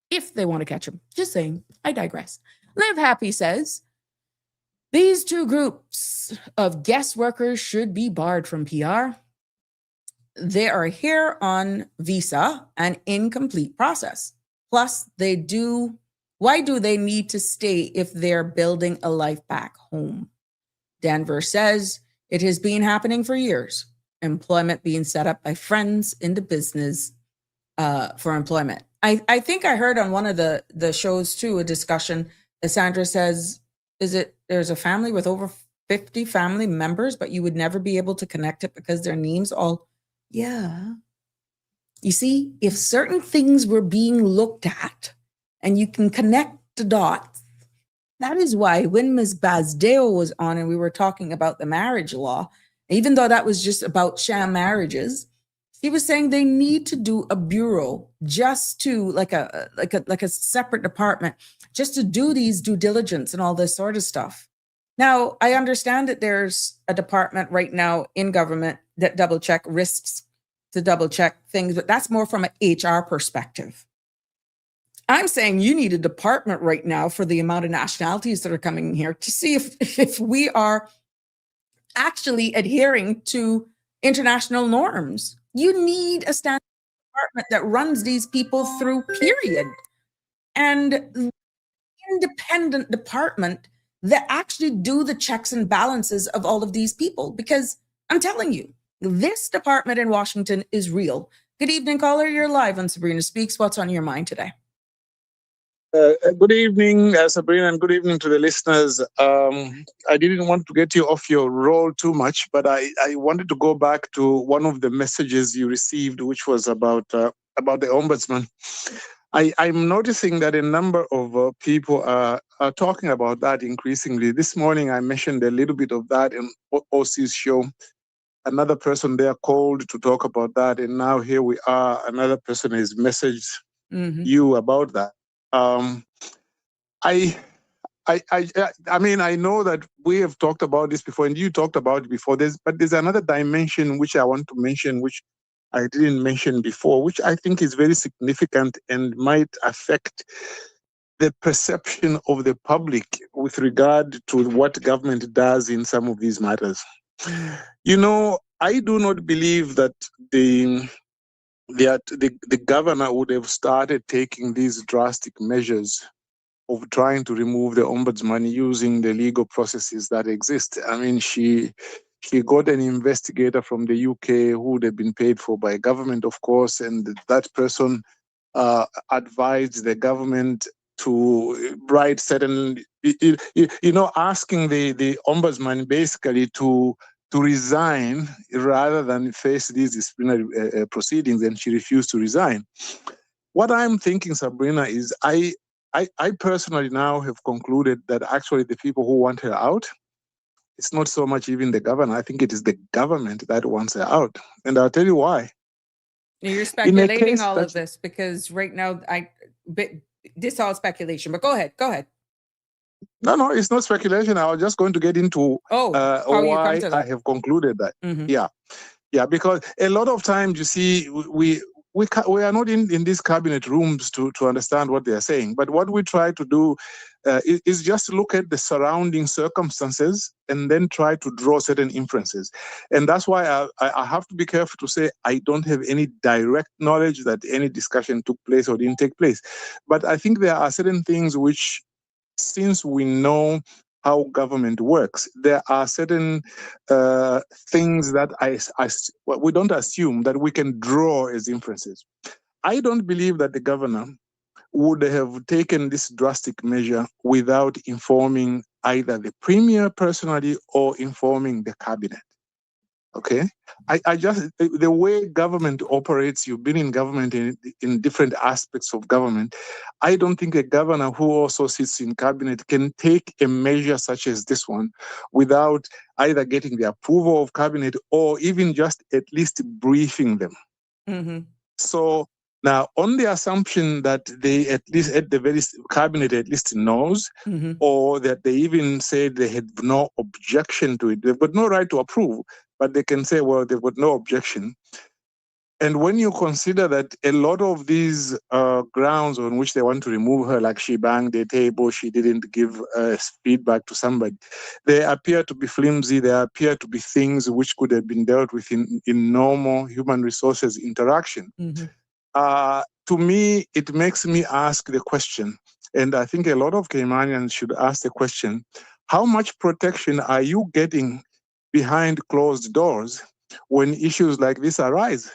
if they want to catch them. Just saying, I digress. Live Happy says, these two groups of guest workers should be barred from PR. They are here on visa and incomplete process. Plus, why do they need to stay if they're building a life back home? Denver says, it has been happening for years. Employment being set up by friends into business for employment. I think I heard on one of the shows too, a discussion that Sandra says, there's a family with over 50 family members, but you would never be able to connect it because their names all, yeah. You see, if certain things were being looked at and you can connect the dots, that is why when Ms. Bazdeo was on and we were talking about the marriage law, even though that was just about sham marriages, he was saying they need to do a bureau just to like a separate department just to do these due diligence and all this sort of stuff. Now, I understand that there's a department right now in government that double check risks, to double check things, but that's more from an HR perspective. I'm saying you need a department right now for the amount of nationalities that are coming here to see if we are actually adhering to international norms. You need a standard department that runs these people through, period. And independent department that actually do the checks and balances of all of these people. Because I'm telling you, this department in Washington is real. Good evening, caller. You're live on Sabrina Speaks. What's on your mind today? Good evening, Sabrina, and good evening to the listeners. I didn't want to get you off your roll too much, but I wanted to go back to one of the messages you received, which was about the ombudsman. I'm noticing that a number of people are talking about that increasingly. This morning, I mentioned a little bit of that in OC's show. Another person there called to talk about that, and now here we are. Another person has messaged you about that. I I mean, I know that we have talked about this before, and you talked about it before. But there's another dimension which I want to mention, which I didn't mention before, which I think is very significant and might affect the perception of the public with regard to what government does in some of these matters. You know, I do not believe that the governor would have started taking these drastic measures of trying to remove the ombudsman using the legal processes that exist. I mean, she got an investigator from the UK who would have been paid for by government, of course, and that person advised the government to write certain, asking the ombudsman basically to resign rather than face these disciplinary proceedings, and she refused to resign. What I'm thinking, Sabrina, is I personally now have concluded that actually the people who want her out, it's not so much even the governor. I think it is the government that wants her out. And I'll tell you why. You're speculating all of this because right now, this is all speculation, but go ahead. No, it's not speculation. I was just going to get into why I have concluded that. Mm-hmm. Yeah, because a lot of times, you see, we are not in these cabinet rooms to understand what they are saying. But what we try to do is just look at the surrounding circumstances and then try to draw certain inferences. And that's why I have to be careful to say I don't have any direct knowledge that any discussion took place or didn't take place. But I think there are certain things which, since we know how government works, there are certain things that we don't assume that we can draw as inferences. I don't believe that the governor would have taken this drastic measure without informing either the premier personally or informing the cabinet. Okay, I just, the way government operates, you've been in government in different aspects of government. I don't think a governor who also sits in cabinet can take a measure such as this one without either getting the approval of cabinet or even just at least briefing them. Mm-hmm. So now, on the assumption that they at least at the very cabinet at least knows, mm-hmm. or that they even said they had no objection to it, they've got no right to approve, but they can say, well, they've got no objection. And when you consider that a lot of these grounds on which they want to remove her, like she banged the table, she didn't give feedback to somebody, they appear to be flimsy, they appear to be things which could have been dealt with in normal human resources interaction. Mm-hmm. To me, it makes me ask the question, and I think a lot of Caymanians should ask the question, how much protection are you getting behind closed doors when issues like this arise?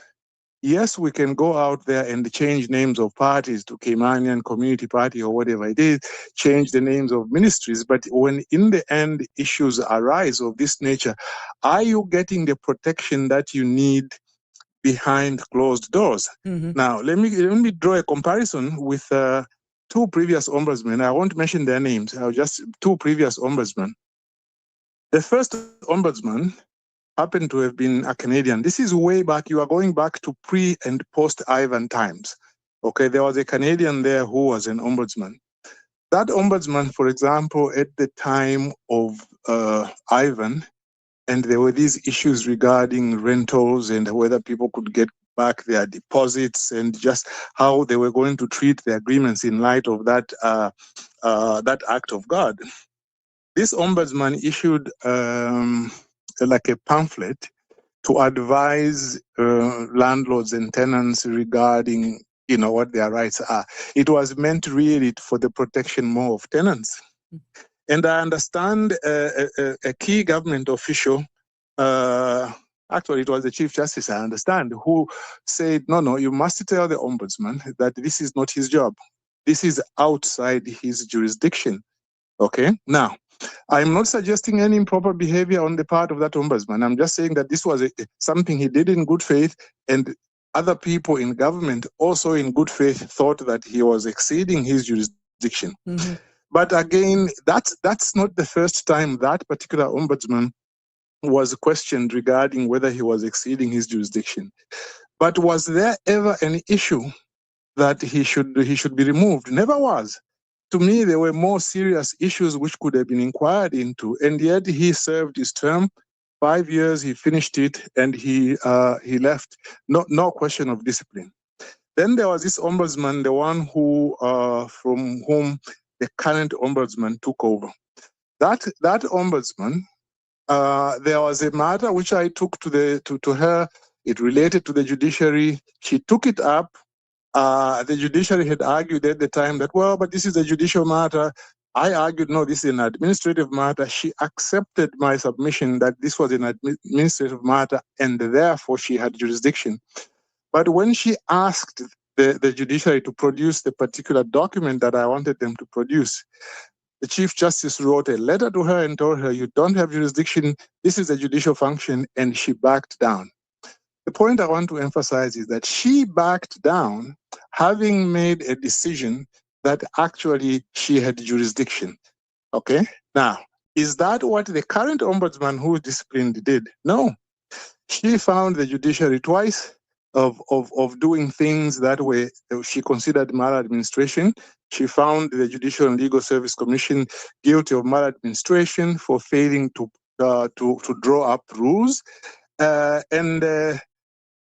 Yes, we can go out there and change names of parties to Caymanian Community Party or whatever it is, change the names of ministries, but when in the end issues arise of this nature, are you getting the protection that you need behind closed doors? Mm-hmm. Now, let me draw a comparison with two previous ombudsmen. I won't mention their names. Just two previous ombudsmen. The first ombudsman happened to have been a Canadian. This is way back. You are going back to pre and post Ivan times. Okay, there was a Canadian there who was an ombudsman. That ombudsman, for example, at the time of Ivan, and there were these issues regarding rentals and whether people could get back their deposits and just how they were going to treat the agreements in light of that that act of God. This ombudsman issued like a pamphlet to advise landlords and tenants regarding, what their rights are. It was meant really for the protection more of tenants. And I understand a key government official, actually it was the Chief Justice, I understand, who said, no, you must tell the ombudsman that this is not his job. This is outside his jurisdiction. Okay? Now, I'm not suggesting any improper behavior on the part of that ombudsman. I'm just saying that this was something he did in good faith, and other people in government also in good faith thought that he was exceeding his jurisdiction. Mm-hmm. But again, that's not the first time that particular ombudsman was questioned regarding whether he was exceeding his jurisdiction. But was there ever an issue that he should be removed? Never was. to me, there were more serious issues which could have been inquired into, and yet he served his term. 5 years, he finished it, and he left. No question of discipline. Then there was this ombudsman, the one who from whom the current ombudsman took over. That ombudsman, there was a matter which I took to her. It related to the judiciary. She took it up. The judiciary had argued at the time that, well, but this is a judicial matter. I argued, no, this is an administrative matter. She accepted my submission that this was an administrative matter, and therefore she had jurisdiction. But when she asked the judiciary to produce the particular document that I wanted them to produce, the Chief Justice wrote a letter to her and told her, you don't have jurisdiction, this is a judicial function, and she backed down. The point I want to emphasize is that she backed down, having made a decision that actually she had jurisdiction. Okay? Now, is that what the current ombudsman who disciplined did? No. She found the judiciary twice of doing things that were, she considered maladministration. She found the Judicial and Legal Service Commission guilty of maladministration for failing to draw up rules.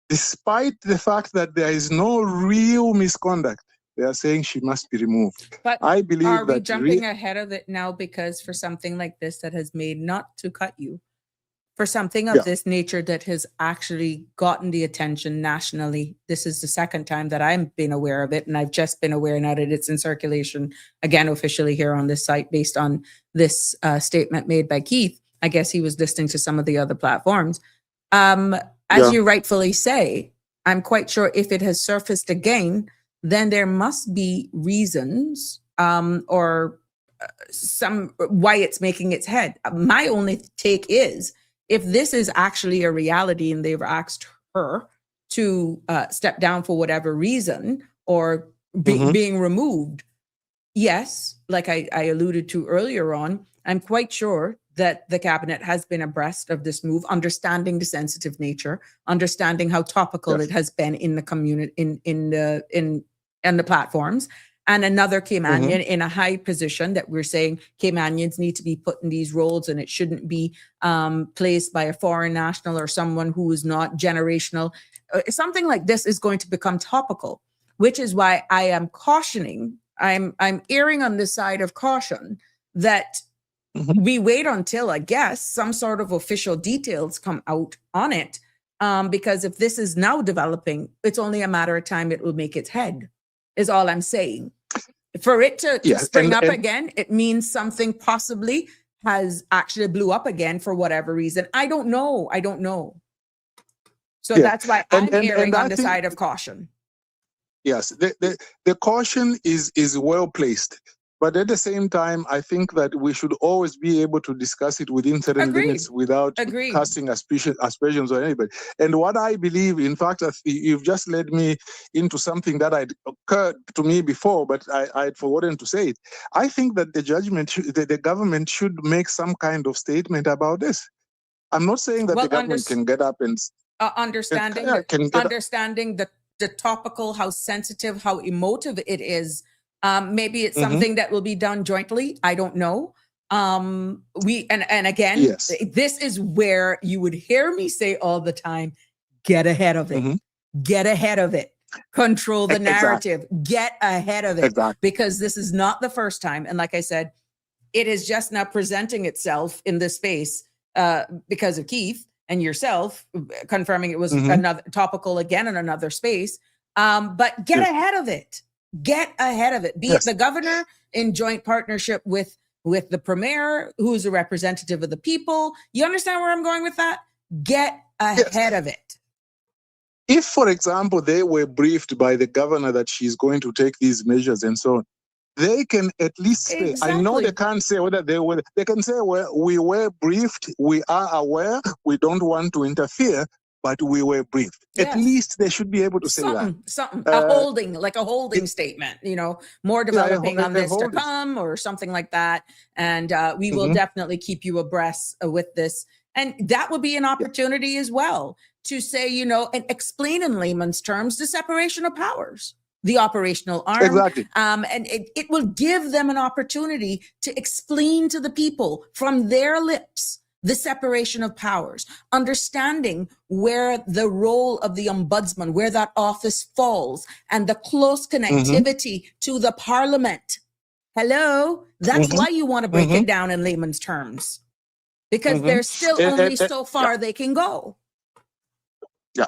Despite the fact that there is no real misconduct, they are saying she must be removed. But I believe are we that jumping ahead of it now because for something like this that has made, not to cut you, for something of this nature that has actually gotten the attention nationally, this is the second time that I've been aware of it, and I've just been aware now that it's in circulation again officially here on this site based on this statement made by Keith. I guess he was listening to some of the other platforms. As you rightfully say, I'm quite sure if it has surfaced again, then there must be reasons or some why it's making its head. My only take is, if this is actually a reality and they've asked her to step down for whatever reason or being removed, yes, like I alluded to earlier on, I'm quite sure that the cabinet has been abreast of this move, understanding the sensitive nature, understanding how topical it has been in the community, in the platforms. And another Caymanian in a high position that we're saying Caymanians need to be put in these roles, and it shouldn't be placed by a foreign national or someone who is not generational. Something like this is going to become topical, which is why I am cautioning. I'm erring on the side of caution that we wait until, I guess, some sort of official details come out on it. Because if this is now developing, it's only a matter of time it will make its head, is all I'm saying. For it to spring up again, it means something possibly has actually blew up again for whatever reason. I don't know. So that's why I'm erring on the side of caution. Yes, the caution is well placed. But at the same time, I think that we should always be able to discuss it within certain limits without casting aspersions on anybody. And what I believe, in fact, you've just led me into something that had occurred to me before, but I had forgotten to say it. I think that the government should make some kind of statement about this. I'm not saying that the government can get up and... understanding the topical, how sensitive, how emotive it is. Maybe it's something that will be done jointly. I don't know. Again, this is where you would hear me say all the time, get ahead of it. Get ahead of it. Control the narrative. Get ahead of it. Because this is not the first time. And like I said, it is just now presenting itself in this space because of Keith and yourself confirming it was another topical again in another space. But get ahead of it. Get ahead of it. Be it the governor in joint partnership with the premier, who's a representative of the people. You understand where I'm going with that? Get ahead of it. If, for example, they were briefed by the governor that she's going to take these measures and so on, they can at least say, I know they can't say whether they were, they can say, well, we were briefed, we are aware, we don't want to interfere, but we were briefed. At least they should be able to say something, a holding statement, more developing on this to come or something like that. And we will definitely keep you abreast with this. And that would be an opportunity as well to say, and explain in layman's terms the separation of powers. the operational arm. Exactly. And it will give them an opportunity to explain to the people from their lips the separation of powers, understanding where the role of the ombudsman, where that office falls, and the close connectivity to the parliament. Hello? That's why you want to break it down in layman's terms, because there's still only so far they can go. Yeah.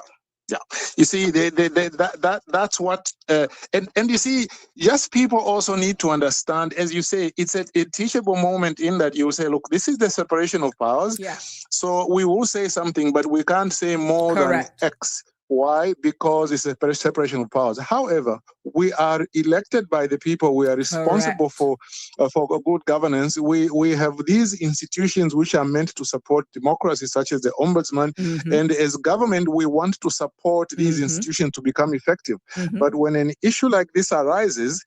Yeah, you see, that's what, and you see, just people also need to understand, as you say, it's a teachable moment in that you say, look, this is the separation of powers. Yeah. So we will say something, but we can't say more Correct. than X. Why? Because it's a separation of powers. However, we are elected by the people. We are responsible for good governance. We have these institutions which are meant to support democracy, such as the ombudsman. And as government, we want to support these institutions to become effective. But when an issue like this arises,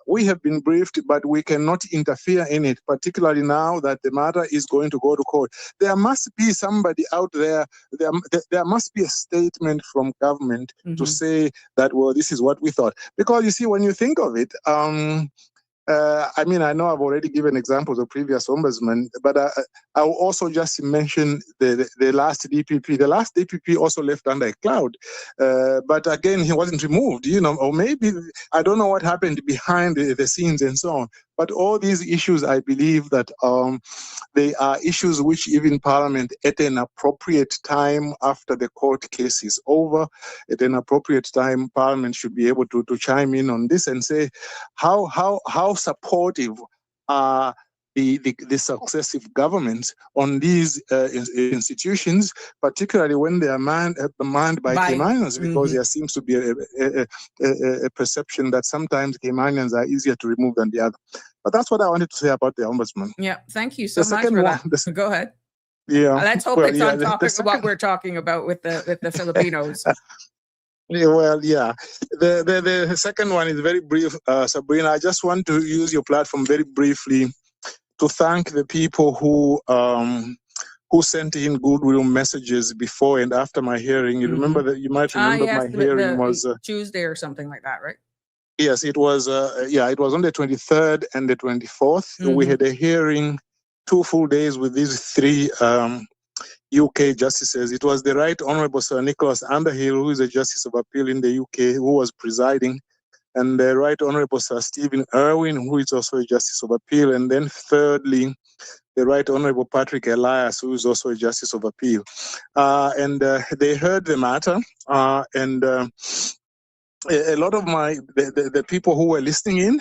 we have been briefed, but we cannot interfere in it, particularly now that the matter is going to go to court. There must be somebody out there. There must be a statement from government to say that, well, this is what we thought. Because you see, when you think of it, I mean, I know I've already given examples of previous ombudsmen, but I will also just mention the last DPP. The last DPP also left under a cloud, but again, he wasn't removed, or maybe, I don't know what happened behind the scenes and so on. But all these issues, I believe that they are issues which even Parliament, at an appropriate time after the court case is over, at an appropriate time, Parliament should be able to chime in on this and say how supportive are the successive governments on these institutions, particularly when they are manned by Caymanians, because there seems to be a perception that sometimes Caymanians are easier to remove than the other. But that's what I wanted to say about the ombudsman. Yeah, thank you so much for that. Go ahead. Yeah, let's hope it's on topic of what we're talking about with the Filipinos. Yeah, well, yeah. The second one is very brief, Sabrina. I just want to use your platform very briefly to thank the people who sent in goodwill messages before and after my hearing. You remember that? You might remember my hearing was Tuesday or something like that, right? Yes, it was. It was on the 23rd and the 24th. We had a hearing, 2 full days with these 3 UK justices. It was the Right Honourable Sir Nicholas Underhill, who is a Justice of Appeal in the UK, who was presiding, and the Right Honourable Sir Stephen Irwin, who is also a Justice of Appeal, and then thirdly, the Right Honourable Patrick Elias, who is also a Justice of Appeal. And they heard the matter, and a lot of the people who were listening in,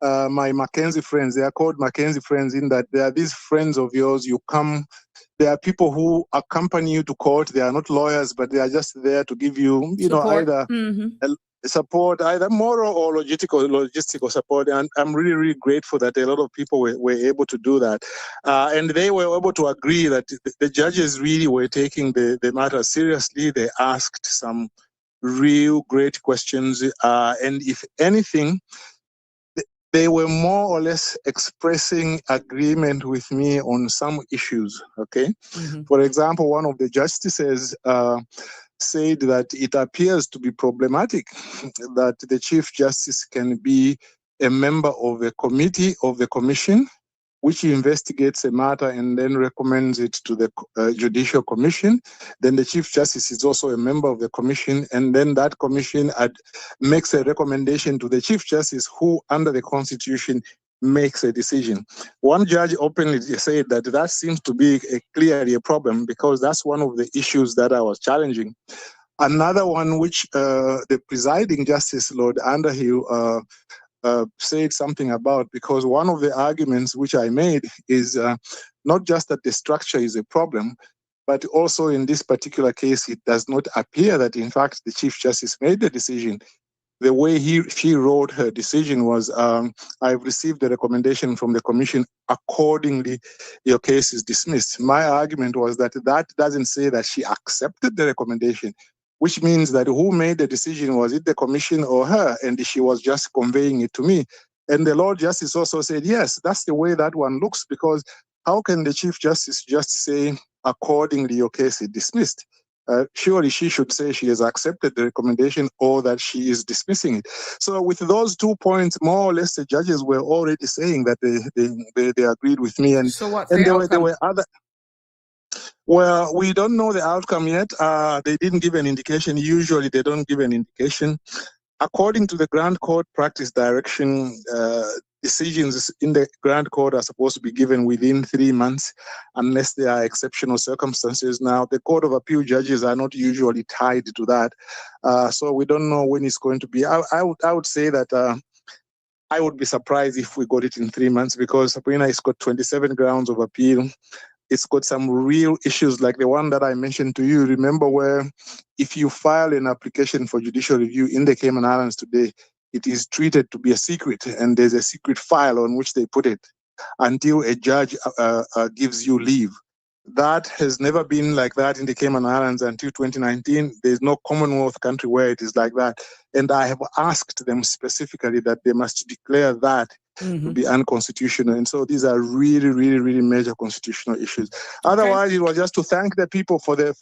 my Mackenzie friends, they are called Mackenzie friends in that they are these friends of yours. You come, there are people who accompany you to court. They are not lawyers, but they are just there to give you, support. Either support, either moral or logistical support. And I'm really, really grateful that a lot of people were able to do that. And they were able to agree that the judges really were taking the matter seriously. They asked some real great questions. And if anything, they were more or less expressing agreement with me on some issues, okay? For example, one of the justices said that it appears to be problematic that the Chief Justice can be a member of a committee of the Commission, which investigates a matter and then recommends it to the Judicial Commission. Then the Chief Justice is also a member of the Commission, and then that Commission makes a recommendation to the Chief Justice, who, under the Constitution, makes a decision. One judge openly said that seems to be clearly a problem, because that's one of the issues that I was challenging. Another one, which the presiding Justice, Lord Underhill, said something about, because one of the arguments which I made is not just that the structure is a problem, but also in this particular case, it does not appear that, in fact, the Chief Justice made the decision. The way she wrote her decision was, I've received the recommendation from the Commission, accordingly, your case is dismissed. My argument was that doesn't say that she accepted the recommendation, which means that who made the decision, was it the Commission or her? And she was just conveying it to me. And the Lord Justice also said, yes, that's the way that one looks, because how can the Chief Justice just say, accordingly, your case is dismissed? surely she should say she has accepted the recommendation or that she is dismissing it. So with those 2 points, more or less, the judges were already saying that they agreed with me. And So what's and the there outcome? were other. Well, we don't know the outcome yet. They didn't give an indication. Usually, they don't give an indication. According to the Grand Court Practice Direction, decisions in the Grand Court are supposed to be given within 3 months, unless there are exceptional circumstances. Now, the Court of Appeal judges are not usually tied to that, so we don't know when it's going to be. I would say that I would be surprised if we got it in 3 months, because Sabrina has got 27 grounds of appeal. It's got some real issues like the one that I mentioned to you. Remember, where if you file an application for judicial review in the Cayman Islands today, it is treated to be a secret, and there's a secret file on which they put it until a judge gives you leave. That has never been like that in the Cayman Islands until 2019. There's no Commonwealth country where it is like that. And I have asked them specifically that they must declare that to be unconstitutional. And so these are really, really, really major constitutional issues. Otherwise, it was just to thank the people for the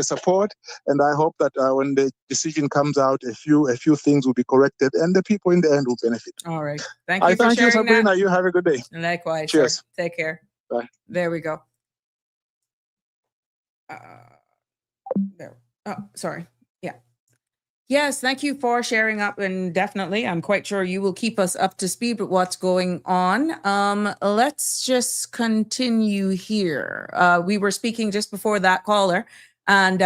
support. And I hope that when the decision comes out, a few things will be corrected, and the people in the end will benefit. All right. Thank you I for thank you, sharing Sabrina. that. You have a good day. Likewise. Cheers. Sir. Take care. Bye. There we go. There. Oh, sorry. Yeah. Yes, thank you for sharing up, and definitely, I'm quite sure you will keep us up to speed with what's going on. Let's just continue here. We were speaking just before that caller, and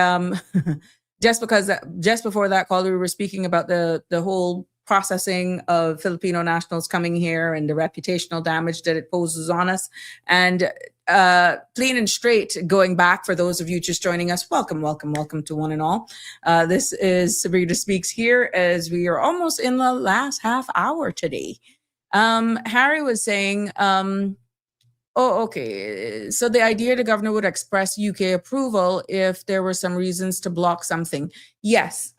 just before that caller, we were speaking about the whole processing of Filipino nationals coming here and the reputational damage that it poses on us. And clean and straight, going back for those of you just joining us, welcome to one and all. This is Sabrina Speaks here, as we are almost in the last half hour today. Harry was saying, okay. So the idea the governor would express UK approval if there were some reasons to block something. Yes.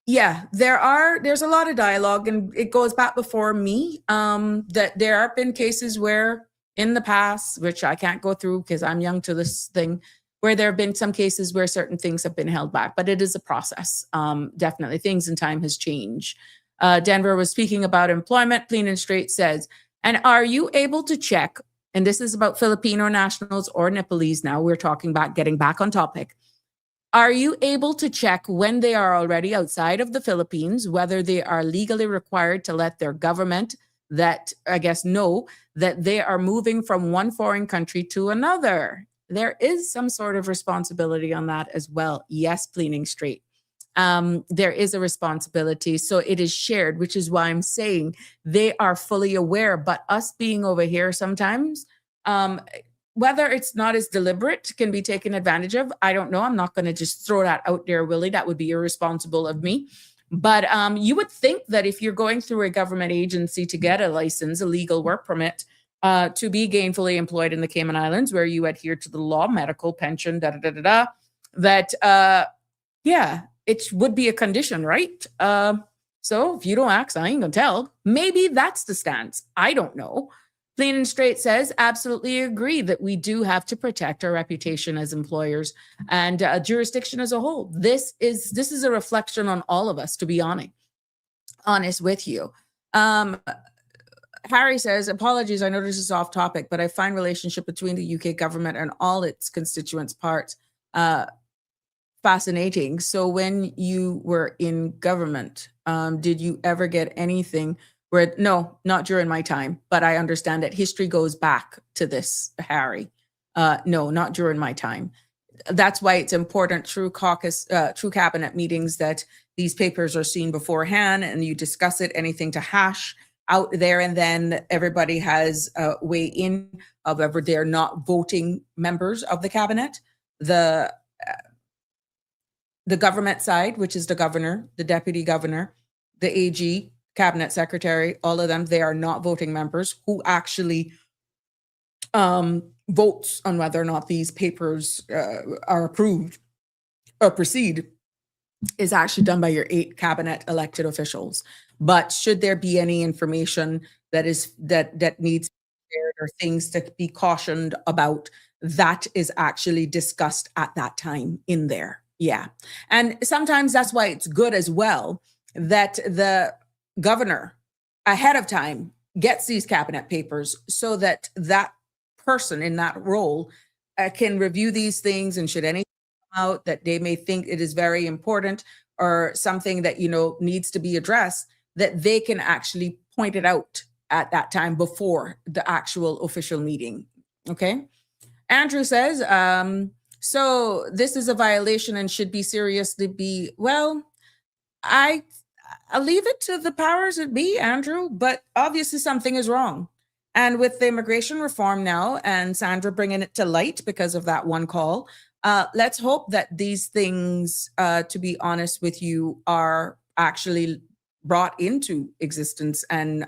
Yeah, there's a lot of dialogue, and it goes back before me, that there have been cases where in the past, which I can't go through because I'm young to this thing, where there have been some cases where certain things have been held back, but it is a process. Definitely things in time has changed. Denver was speaking about employment. Clean and Straight says, and are you able to check, and this is about Filipino nationals or Nepalese now, we're talking about getting back on topic. Are you able to check when they are already outside of the Philippines, whether they are legally required to let their government know that they are moving from one foreign country to another? There is some sort of responsibility on that as well. Yes, Clean and Straight. There is a responsibility. So it is shared, which is why I'm saying they are fully aware, but us being over here sometimes, whether it's not as deliberate, can be taken advantage of. I don't know. I'm not going to just throw that out there, Willie. That would be irresponsible of me. But you would think that if you're going through a government agency to get a license, a legal work permit, to be gainfully employed in the Cayman Islands, where you adhere to the law, medical, pension, that it would be a condition, right? So if you don't ask, I ain't gonna tell. Maybe that's the stance. I don't know. Clean and Straight says, absolutely agree that we do have to protect our reputation as employers and jurisdiction as a whole. This is a reflection on all of us, to be honest with you. Harry says, apologies, I know this is off topic, but I find relationship between the UK government and all its constituents parts fascinating. So when you were in government, did you ever get anything where, no, not during my time, but I understand that history goes back to this, Harry. No, not during my time. That's why it's important through cabinet meetings that these papers are seen beforehand and you discuss it, anything to hash out there, and then everybody has a way in of whether they're not voting members of the cabinet. The government side, which is the governor, the deputy governor, the AG, cabinet secretary, all of them, they are not voting members. Who actually votes on whether or not these papers are approved or proceed is actually done by your 8 cabinet elected officials. But should there be any information that needs to be shared or things to be cautioned about, that is actually discussed at that time in there. Yeah. And sometimes that's why it's good as well that the governor ahead of time gets these cabinet papers so that that person in that role can review these things, and should anything come out that they may think it is very important or something that, needs to be addressed, that they can actually point it out at that time before the actual official meeting. Okay. Andrew says, so this is a violation and should be seriously be, well, I'll leave it to the powers that be, Andrew, but obviously something is wrong. And with the immigration reform now and Sandra bringing it to light because of that one call, let's hope that these things, to be honest with you, are actually brought into existence and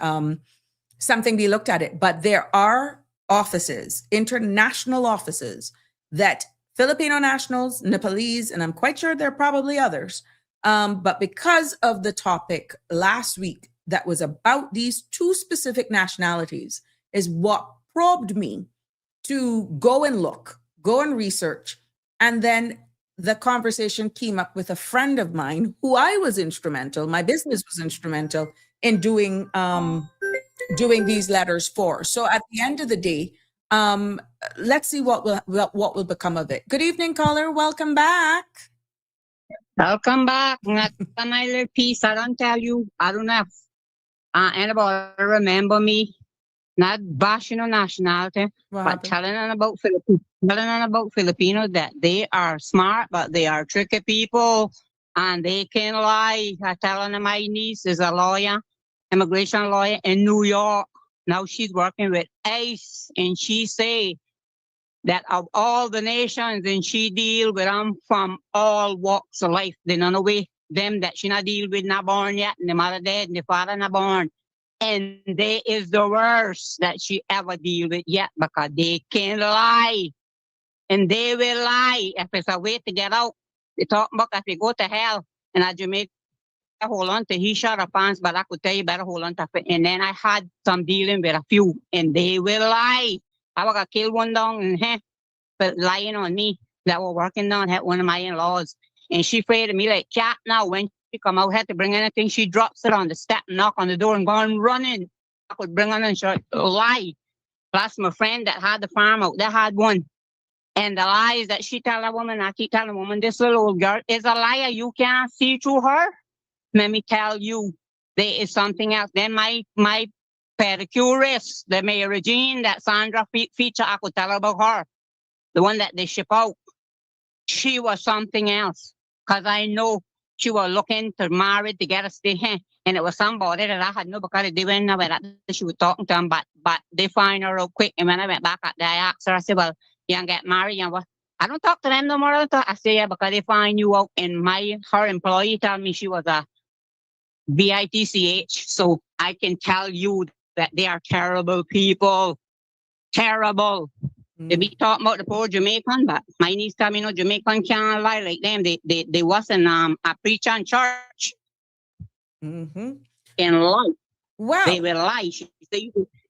something be looked at it. But there are offices, international offices, that Filipino nationals, Nepalese, and I'm quite sure there are probably others. But because of the topic last week that was about these two specific nationalities is what probed me to go and look, go and research. And then the conversation came up with a friend of mine who I was instrumental, my business was instrumental in doing these letters for. So at the end of the day, let's see what will become of it. Good evening, caller. Welcome back. Welcome back. That's my little piece. I don't tell you. I don't know if anybody remember me. Not bashing on nationality, but telling them about Filipinos that they are smart, but they are tricky people and they can lie. I telling them my niece is a lawyer, immigration lawyer in New York. Now she's working with ICE, and she say that of all the nations, and she deal with them from all walks of life. They don't know way them that she not deal with not born yet, and the mother dead, and the father not born. And they is the worst that she ever deal with yet, because they can lie. And they will lie. If it's a way to get out, they talk about if you go to hell, and I Jamaica hold on to he shot up pants, but I could tell you better hold on to it. And then I had some dealing with a few, and they will lie. I was gonna kill one down and but lying on me that were working on had one of my in-laws. And she afraid of me like cat now. When she come out, had to bring anything, she drops it on the step, knock on the door, and gone running. I could bring on and she lie. Plus my friend that had the farm out, that had one. And the lies that she tell a woman, I keep telling a woman, this little old girl is a liar. You can't see through her. Let me tell you, there is something else. Then my pedicurist, the Mary Jean, that Sandra feature, I could tell her about her. The one that they ship out. She was something else. Because I know she was looking to marry to get a stay here. And it was somebody that I had no, because they went nowhere that she was talking to them, but they find her real quick. And when I went back at the I asked her, I said, well, you can get married. And what? I don't talk to them no more. I say, yeah, because they find you out. And her employee told me she was a BITCH. So I can tell you that they are terrible people. Terrible. They be talking about the poor Jamaican, but my niece tell me, no, Jamaican can't lie like them. They wasn't a preacher in church. And lie. Wow. They will lie. She said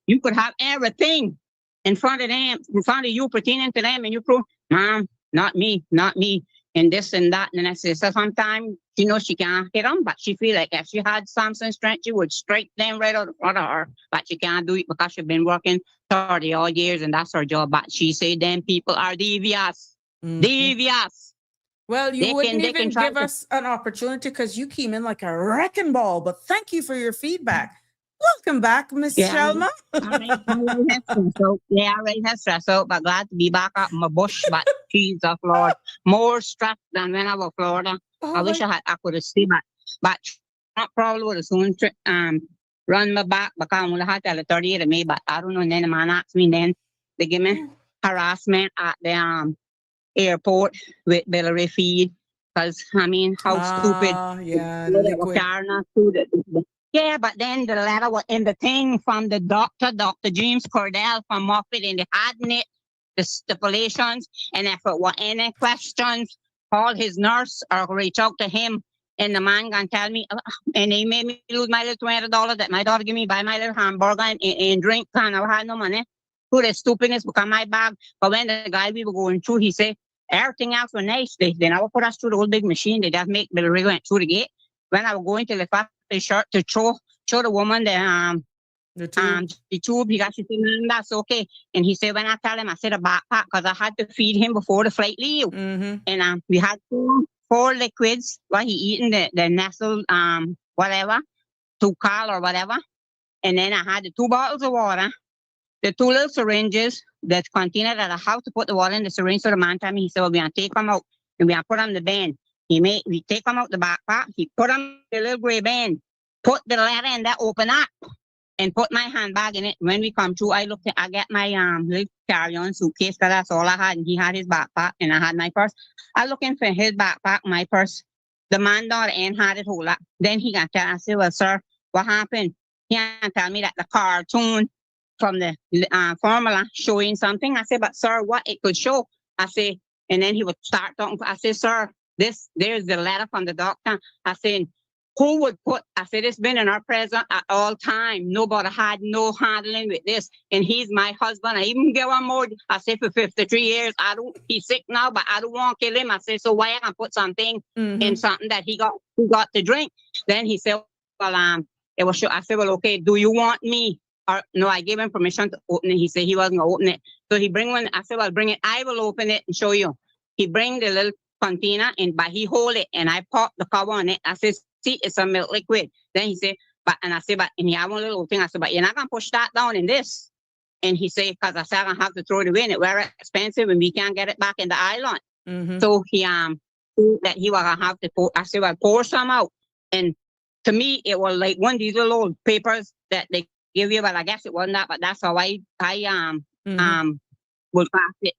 you could have everything in front of them, in front of you, pertaining to them, and you prove, Mom, not me. And this and that. And I say, so sometimes, she can't hit them, but she feel like if she had Samson's strength, she would strike them right out in front of her. But she can't do it because she's been working 30 odd years and that's her job. But she say them people are devious. Devious. Well, you wouldn't even give us an opportunity because you came in like a wrecking ball. But thank you for your feedback. Welcome back, Miss Shelma. I already have stress out, but glad to be back up in my bush. But Jesus, Lord, more stress than when I was in Florida. I wish I could have seen but Trump probably would have soon run my back because I only had till the 30th of May. But I don't know. And then the man asked me, then they give me harassment at the airport with Bellary feed. Because, I mean, how stupid. Yeah, yeah, but then the letter was in the thing from the doctor, Dr. James Cordell from Moffitt, and they had it, the stipulations. And if it were any questions, call his nurse or reach out to him. And the man can tell me, and he made me lose my little $20 that my daughter gave me, buy my little hamburger and drink, and I had no money. through the stupidness because my bag. But when the guy we were going through, he said, everything else was nice. They never put us through the whole big machine. They just make the rig went through the gate. When I was going to lift up the shirt to show the woman the tube, he got, she said, "Man, that's okay." And he said, when I tell him, I said a backpack because I had to feed him before the flight leave. And we had four liquids while he eating the nestle, whatever, Tucal or whatever. And then I had the 2 bottles of water, the 2 little syringes, the container that I have to put the water in the syringe. So the man told me, he said, well, we're going to take them out and we're going to put them in the bin. We take them out the backpack. He put them in the little gray bin, put the letter in that, open up, and put my handbag in it. When we come through, I get my little carry-on suitcase because that's all I had. And he had his backpack and I had my purse. I looking for his backpack, my purse. The man down the end had it whole up. Then he got tell, I said, well, sir, what happened? He can't tell me that the cartoon from the formula showing something. I said, but sir, what it could show? I said, and then he would start talking. I said, sir, there's the letter from the doctor. I said, who would put, I said, it's been in our presence at all time. Nobody had no handling with this. And he's my husband. I even give him more. I said, for 53 years, he's sick now, but I don't want to kill him. I said, so why I can put something in something that he got to drink? Then he said, well, it was sure. I said, well, okay, do you want me? Or no, I gave him permission to open it. He said he wasn't going to open it. So he bring one. I said, well, bring it. I will open it and show you. He bring the little container but he hold it and I pop the cover on it. I said, see, it's a milk liquid. Then he said, and he have one little thing. I said, but you're not going to push that down in this. And he said, because I said, I'm going to have to throw it away and it's very expensive and we can't get it back in the island. So he, that he was going to have to pour, I said, well, pour some out. And to me, it was like one of these little old papers that they give you, but I guess it wasn't that, but that's how I would pass it.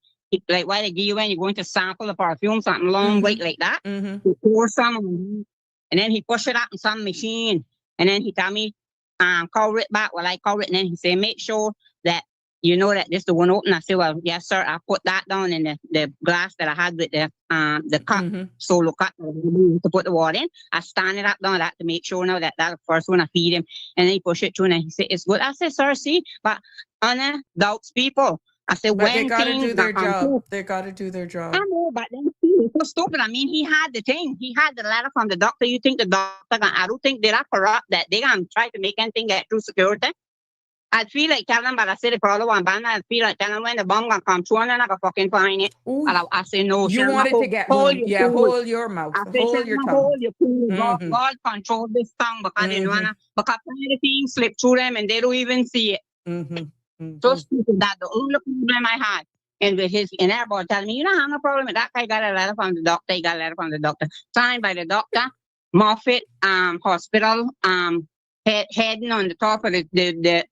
Like why they give you when you're going to sample the perfume, something long weight like that. You pour some, and then he push it up in some machine, and then he tell me, cover it back while I cover it, and then he say, make sure that you know that this is the one open. I say, well, yes, sir. I put that down in the glass that I had with the cup, solo cup to put the water in. I stand it up down that to make sure now that that's the first one I feed him, and then he push it through, and he say, it's good. I said, sir, see, but doubts people. I said, but when they got to do their job. They got to do their job. I know, but then it's so stupid. I mean, he had the thing. He had the letter from the doctor. You think the doctor? I don't think they're corrupt that they gonna try to make anything get through security. I feel like telling them, but I said the problem one band. I feel like telling them when the bomb gonna come through and I'm gonna fucking find it. I say no. You wanted to get hold your mouth, hold your tongue. Hold your tongue. God control this tongue because they wanna because the things slip through them and they don't even see it. So stupid that the only problem I had, and with and everybody telling me, you don't have no problem with that guy got a letter from the doctor. He got a letter from the doctor, signed by the doctor, Moffitt Hospital, heading on the top of the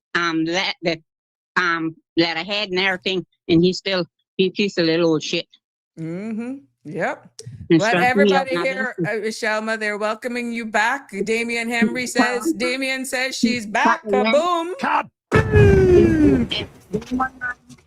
letterhead and everything, and he's a little old shit. Yep. Let everybody hear, Shelma, they're welcoming you back. Damien Henry says, Damien says she's back. Kaboom.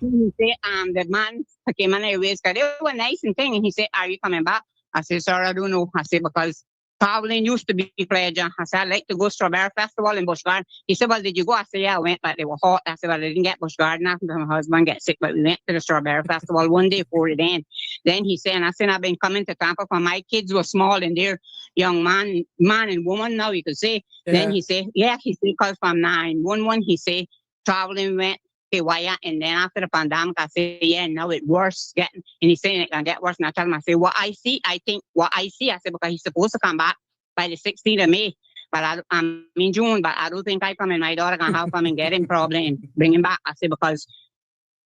The man came on Airways because they were nice and thing, and he said, are you coming back? I said, sir, I don't know. I said, because traveling used to be pleasure. I said, I'd like to go Strawberry Festival in Busch Garden. He said, well, did you go? I said, yeah, I went, but they were hot. I said, well, I didn't get Busch Garden after my husband got sick, but we went to the Strawberry Festival one day before it ended. Then he said, and I said, I've been coming to Tampa when my kids were small and they're young man and woman now, you could say. Yeah. Then he said, yeah, he said, because from 911, he said, traveling went. And then after the pandemic, I say, yeah, now it's worse getting, and he's saying it can get worse. And I tell him, I say, what I see, I said, because he's supposed to come back by the 16th of May, but I'm in June, but I don't think I come and my daughter can help him and get him probably and bring him back. I say, because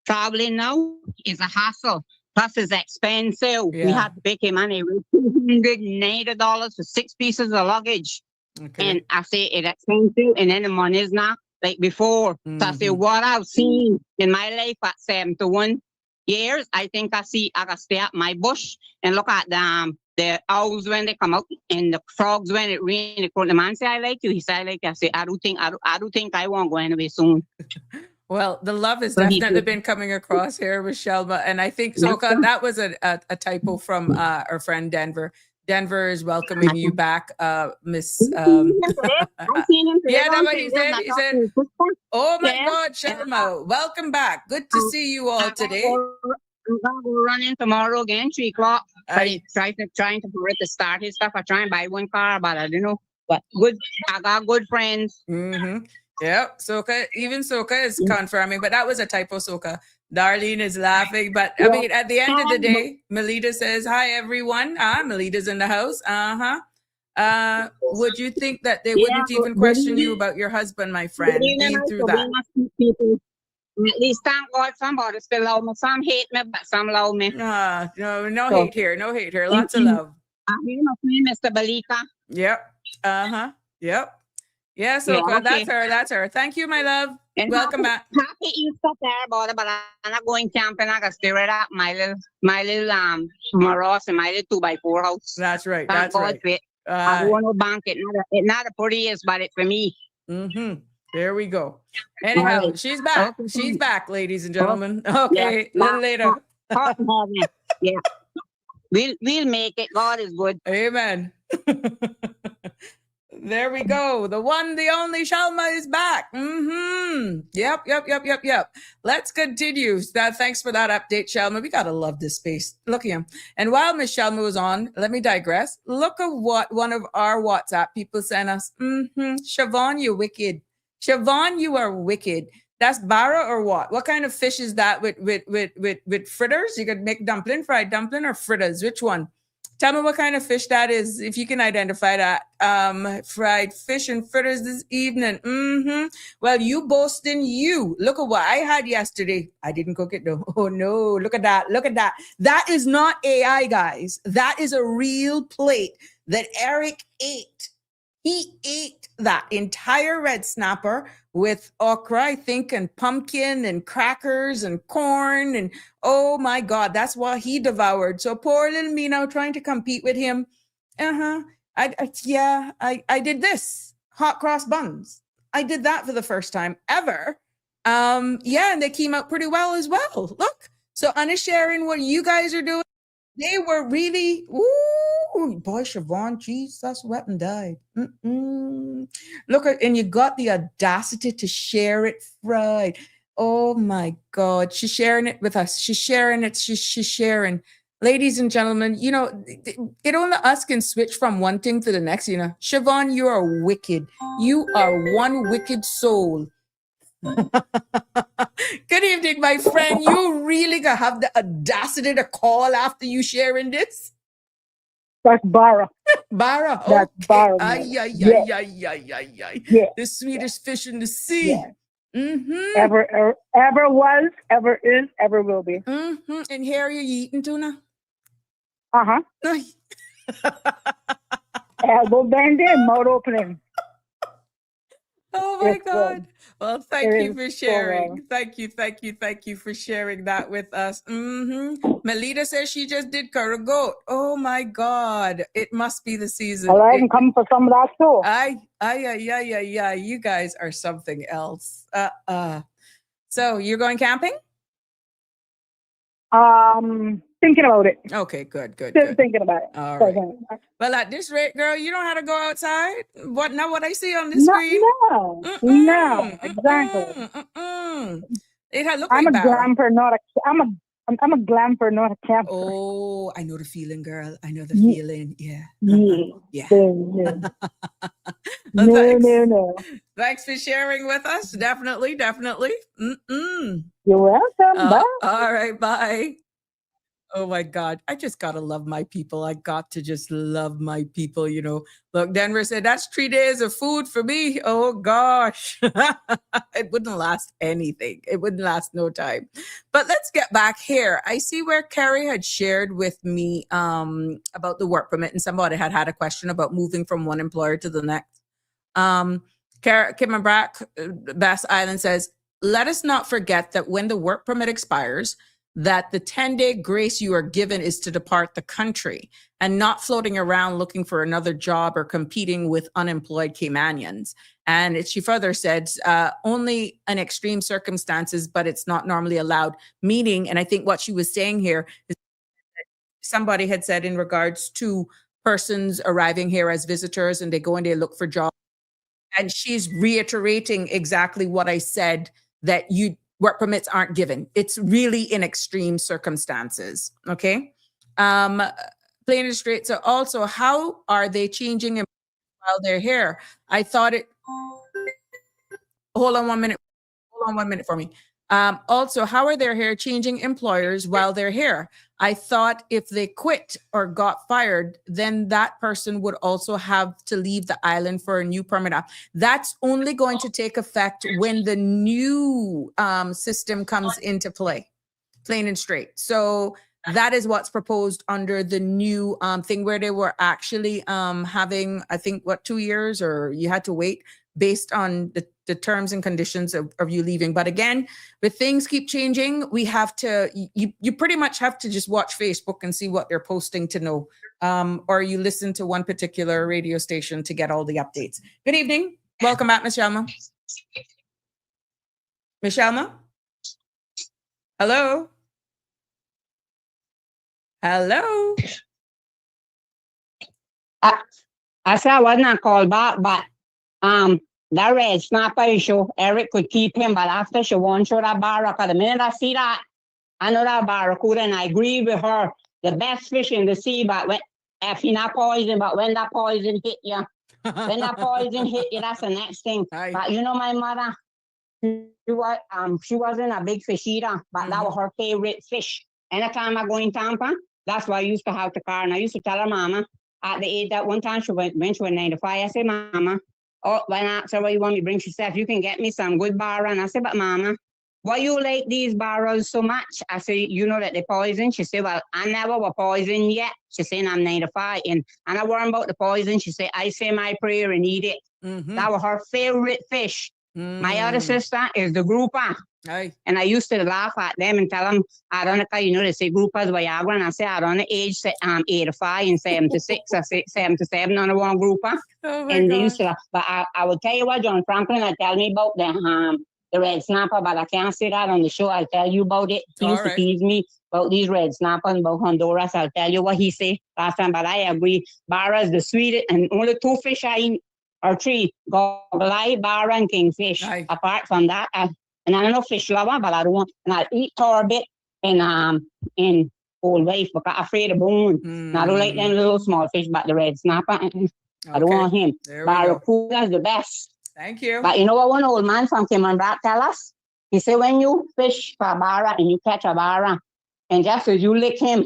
traveling now is a hassle. Plus it's expensive. Yeah. We had to pay Cayman $290 for 6 pieces of luggage. Okay. And I say it's expensive, and then the money is not like before. So I say, what I've seen in my life at 71 years, I think I can stay at my bush and look at the owls when they come out and the frogs when it rains. The man say, I like you. He said, I like you. I say, I don't think I won't go anyway soon. Well, the love has definitely been coming across here with Shelma. And I think, so that was a typo from our friend Denver. Denver is welcoming you back, Miss. I've seen him today. Yeah, that's what he said. He said, "Oh my God, Shelma, welcome back. Good to see you all today." I'm gonna go running tomorrow again, 3 o'clock. Trying to for it to start his stuff. I try and buy one car, but I don't know. But good, I got good friends. Mm-hmm. Yep, Soka is confirming, but that was a typo, Soka. Darlene is laughing, but I mean, at the end of the day, Melita says, "Hi, everyone." Melita's in the house. Would you think that they wouldn't even question you about your husband, my friend, being through that? At least thank God somebody still love me. Some hate me, but some love me. No hate here. No hate here. Lots of love. I hear my friend, Mr. Balika. Yep. Yep. Yeah, so okay. That's her. Thank you, my love. And welcome back. Happy Easter there, but I'm not going camping. I can stay right at my little Moros and my little 2x4 house. That's right. Thank God for it. I don't want no bank. It's not a prettiest, but it's for me. Mm-hmm. There we go. Anyhow, right. She's back. Okay. She's back, ladies and gentlemen. Okay, a little later. Yeah. We'll make it. God is good. Amen. There we go. The one, the only Shalma is back. Mm-hmm. Yep. Let's continue. Thanks for that update, Shalma. We gotta love this space. Look at him. And while Miss Shalma was on, let me digress. Look at what one of our WhatsApp people sent us. Siobhan, you wicked. Siobhan, you are wicked. That's bara or what? What kind of fish is that with fritters? You could make dumpling, fried dumpling, or fritters. Which one? Tell me what kind of fish that is, if you can identify that. Fried fish and fritters this evening. Well, you boasting you. Look at what I had yesterday. I didn't cook it though. Oh no, look at that. Look at that. That is not AI, guys. That is a real plate that Eric ate. He ate that entire red snapper with okra, I think, and pumpkin and crackers and corn. And oh my God, that's what he devoured. So poor little me now trying to compete with him. I did this. Hot cross buns. I did that for the first time ever. And they came out pretty well as well. Look. So Anna sharing what you guys are doing. They were really, boy, Siobhan, Jesus, wept and died. Look, and you got the audacity to share it fried. Oh my God, she's sharing it with us. She's sharing it. She's sharing. Ladies and gentlemen, you know, it only us can switch from one thing to the next, you know. Siobhan, you are wicked. You are one wicked soul. Good evening, my friend. You really gonna have the audacity to call after you sharing this? That's Bara. Bara. That's Bara. Yeah. The sweetest fish in the sea. Yeah. Ever was, ever is, ever will be. And here are you eating tuna? Elbow bend in, mouth opening. Oh my God. Well, thank you for sharing. Thank you for sharing that with us. Melita says she just did curry goat. Oh my God. It must be the season. Well, I can come for some of that too. Yeah. You guys are something else. So you're going camping? Thinking about it. Okay, good. Still thinking about it. All right. Well, at this rate, girl, you don't have to go outside. What I see on the screen? No, exactly. It had looked I'm like a glamper, not a. I'm a glamper, not a camper. Oh, I know the feeling, girl. I know the feeling. Yeah. No. Thanks for sharing with us. Definitely. You're welcome. Bye. All right. Bye. Oh my God. I just got to love my people. I got to just love my people, you know. Look, Denver said, that's 3 days of food for me. Oh gosh. It wouldn't last anything. It wouldn't last no time. But let's get back here. I see where Carrie had shared with me about the work permit, and somebody had a question about moving from one employer to the next. Kim Brack, Bass Island says, let us not forget that when the work permit expires, that the 10-day grace you are given is to depart the country and not floating around looking for another job or competing with unemployed Caymanians. And she further said, only in extreme circumstances, but it's not normally allowed. Meaning, and I think what she was saying here is somebody had said in regards to persons arriving here as visitors and they go and they look for jobs. And she's reiterating exactly what I said, that work permits aren't given. It's really in extreme circumstances. Okay. Plain and straight. So also, how are they changing while they're here? I thought it. Hold on 1 minute. Hold on 1 minute for me. Also, how are they here changing employers while they're here? I thought if they quit or got fired, then that person would also have to leave the island for a new permit. That's only going to take effect when the new system comes into play, plain and straight. So that is what's proposed under the new thing, where they were actually having, I think, 2 years, or you had to wait based on the terms and conditions of you leaving. But again, with things keep changing, we have to, you pretty much have to just watch Facebook and see what they're posting to know, or you listen to one particular radio station to get all the updates. Good evening. Welcome back, Ms. Shalma. Ms. Shalma? Hello? Hello? I said I wasn't called back, but that red snapper issue, Eric could keep him, but after she won't show that barracuda, the minute I see that, I know that barracuda, and I agree with her. The best fish in the sea, but if you're not poison, but when that poison hit you, that's the next thing. Hi. But you know, my mother, she wasn't a big fish eater, but that was her favorite fish. Anytime I go in Tampa, that's why I used to have the car, and I used to tell her mama, at the age that one time she went 95, I said, Mama, when I asked her what you want me to bring, she said, if you can get me some good barra. And I said, but Mama, why you like these barrels so much? I said, you know that they're poison? She said, well, I never was poisoned yet. She said, I'm 95. And I worry about the poison. She said, I say my prayer and eat it. That was her favorite fish. My other sister is the grouper. Aye. And I used to laugh at them and tell them, I don't know, they say groupers Viagra. And I say, I don't know, age 85 and 76, I say 77 on the one grouper. Oh and God. They used to laugh. But I will tell you what, John Franklin, tell me about the red snapper, but I can't say that on the show. I'll tell you about it. He used to tease me about these red snappers, about Honduras. I'll tell you what he said last time, but I agree. Barra is the sweetest, and only 2 fish I eat, or 3, goggle eye, barra, and kingfish. Aye. Apart from that, and I'm no fish lover, but I don't want, and I'll eat turbot and old wife, because I'm afraid of bone. And I don't like them little small fish, but the red snapper, I don't want him. Barracuda is the best. Thank you. But you know what one old man from Cayman tell us? He said, when you fish for a barra and you catch a barra, and just as you lick him,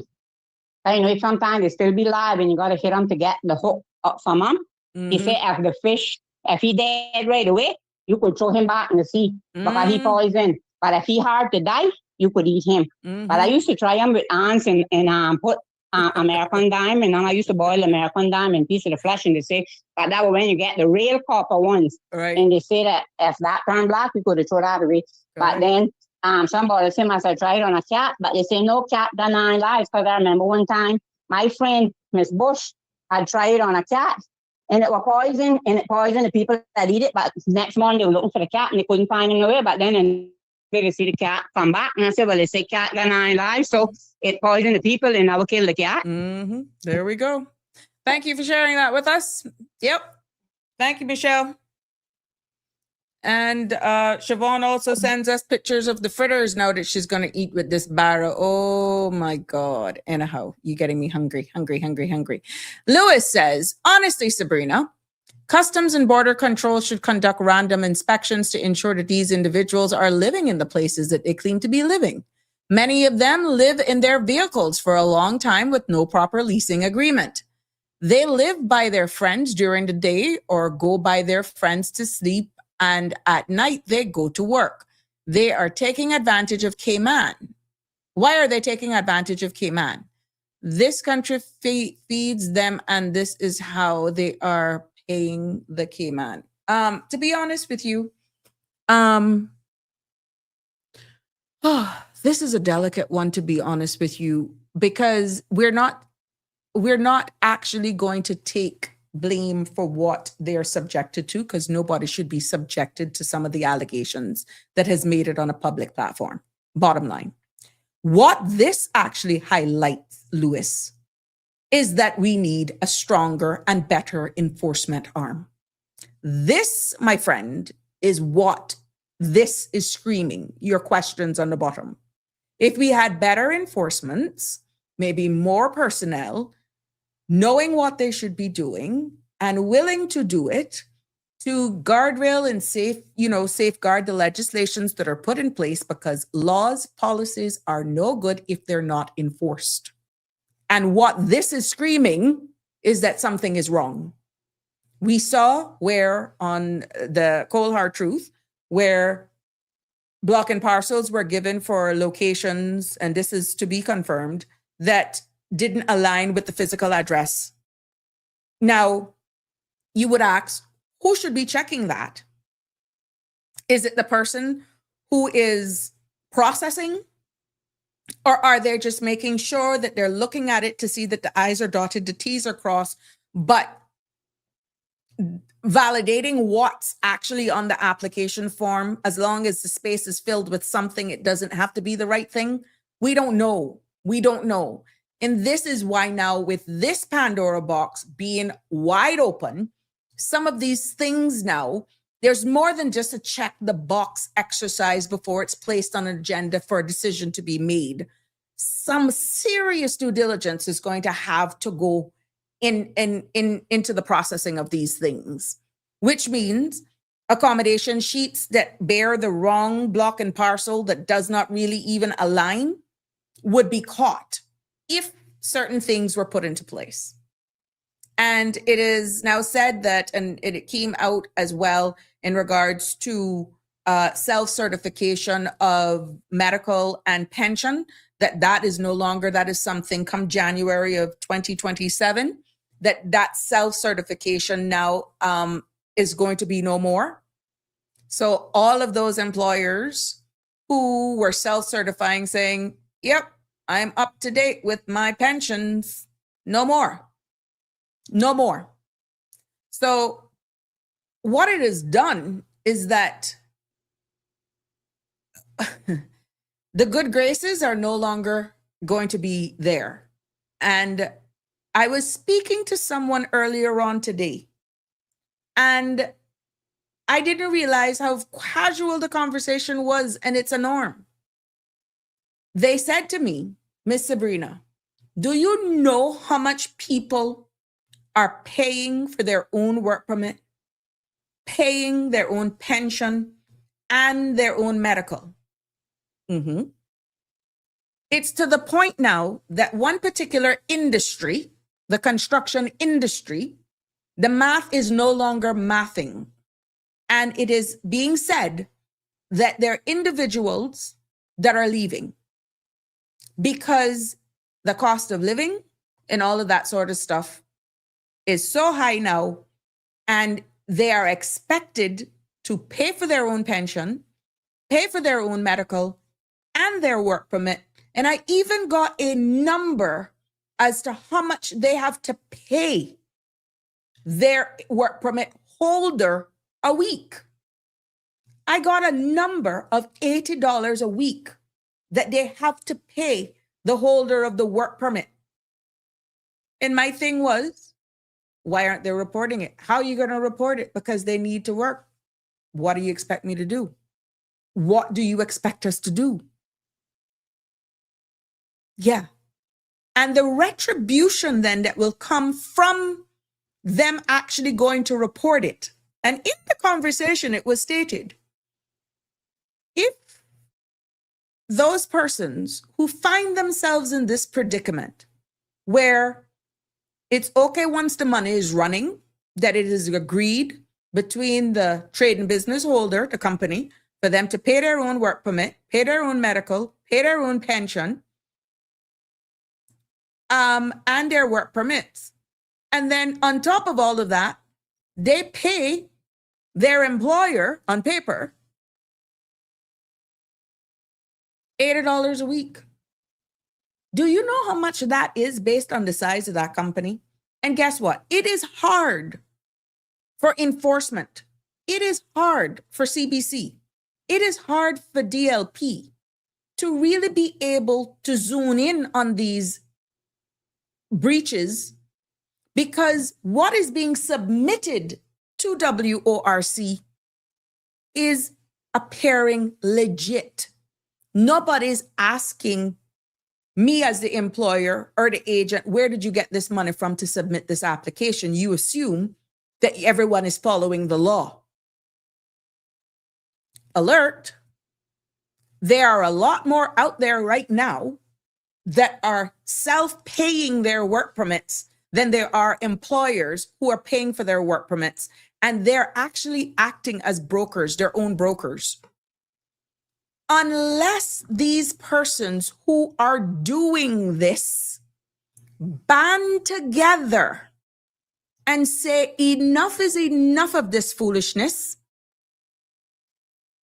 I know sometimes they still be live and you got to hit him to get the hook up from him. He said, if the fish, if he dead right away, you could throw him back in the sea because he poisoned. But if he hard to die, you could eat him. But I used to try him with ants and put American dime, and then I used to boil American dime and piece of the flesh, and they say, but that was when you get the real copper ones. Right. And they say that if that turned black, you could have thrown that away. But then somebody said, I tried on a cat, but they say no cat done 9 lives. Because I remember one time, my friend, Miss Bush, had tried on a cat, and it was poison, and it poisoned the people that eat it. But next morning, they were looking for the cat, and they couldn't find him nowhere. But then they see the cat come back, and I said, well, they say cat got 9 lives, so it poisoned the people, and never killed the cat. There we go. Thank you for sharing that with us. Yep. Thank you, Michelle. And Siobhan also sends us pictures of the fritters now that she's going to eat with this barra. Oh, my God. Anyhow, you're getting me hungry. Lewis says, honestly, Sabrina, Customs and Border Control should conduct random inspections to ensure that these individuals are living in the places that they claim to be living. Many of them live in their vehicles for a long time with no proper leasing agreement. They live by their friends during the day or go by their friends to sleep, and at night they go to work. They are taking advantage of Cayman. Why are they taking advantage of Cayman? This country feeds them, and this is how they are paying the Cayman. To be honest with you, this is a delicate one, to be honest with you, because we're not actually going to take blame for what they're subjected to, because nobody should be subjected to some of the allegations that has made it on a public platform. Bottom line. What this actually highlights, Lewis, is that we need a stronger and better enforcement arm. This, my friend, is what this is screaming, your questions on the bottom. If we had better enforcements, maybe more personnel, knowing what they should be doing and willing to do it to guardrail and safeguard the legislations that are put in place, because laws, policies are no good if they're not enforced. And what this is screaming is that something is wrong. We saw where on the Cold Hard Truth, where block and parcels were given for locations, and this is to be confirmed, that didn't align with the physical address. Now, you would ask, who should be checking that? Is it the person who is processing? Or are they just making sure that they're looking at it to see that the I's are dotted, the T's are crossed, but validating what's actually on the application form, as long as the space is filled with something, it doesn't have to be the right thing? We don't know. We don't know. And this is why now, with this Pandora box being wide open, some of these things now, there's more than just a check the box exercise before it's placed on an agenda for a decision to be made. Some serious due diligence is going to have to go into the processing of these things, which means accommodation sheets that bear the wrong block and parcel that does not really even align would be caught if certain things were put into place. And it is now said that, and it came out as well in regards to self-certification of medical and pension, that is no longer, that is something come January of 2027, that self-certification now is going to be no more. So all of those employers who were self-certifying saying, yep, I'm up to date with my pensions, no more. No more. So what it has done is that the good graces are no longer going to be there. And I was speaking to someone earlier on today, and I didn't realize how casual the conversation was, and it's a norm. They said to me, Miss Sabrina, do you know how much people are paying for their own work permit, paying their own pension, and their own medical? It's to the point now that one particular industry, the construction industry, the math is no longer mathing. And it is being said that there are individuals that are leaving because the cost of living and all of that sort of stuff is so high now, and they are expected to pay for their own pension, pay for their own medical, and their work permit. And I even got a number as to how much they have to pay their work permit holder a week. I got a number of $80 a week that they have to pay the holder of the work permit. And my thing was, why aren't they reporting it? How are you going to report it? Because they need to work. What do you expect me to do? What do you expect us to do? Yeah. And the retribution then that will come from them actually going to report it. And in the conversation, it was stated, if those persons who find themselves in this predicament, where it's okay once the money is running, that it is agreed between the trade and business holder, the company, for them to pay their own work permit, pay their own medical, pay their own pension, and their work permits. And then on top of all of that, they pay their employer on paper $80 a week. Do you know how much that is based on the size of that company? And guess what? It is hard for enforcement. It is hard for CBC. It is hard for DLP to really be able to zoom in on these breaches because what is being submitted to WORC is appearing legit. Nobody's asking me as the employer or the agent, where did you get this money from to submit this application? You assume that everyone is following the law. Alert, there are a lot more out there right now that are self-paying their work permits than there are employers who are paying for their work permits. And they're actually acting as brokers, their own brokers. Unless these persons who are doing this band together and say enough is enough of this foolishness,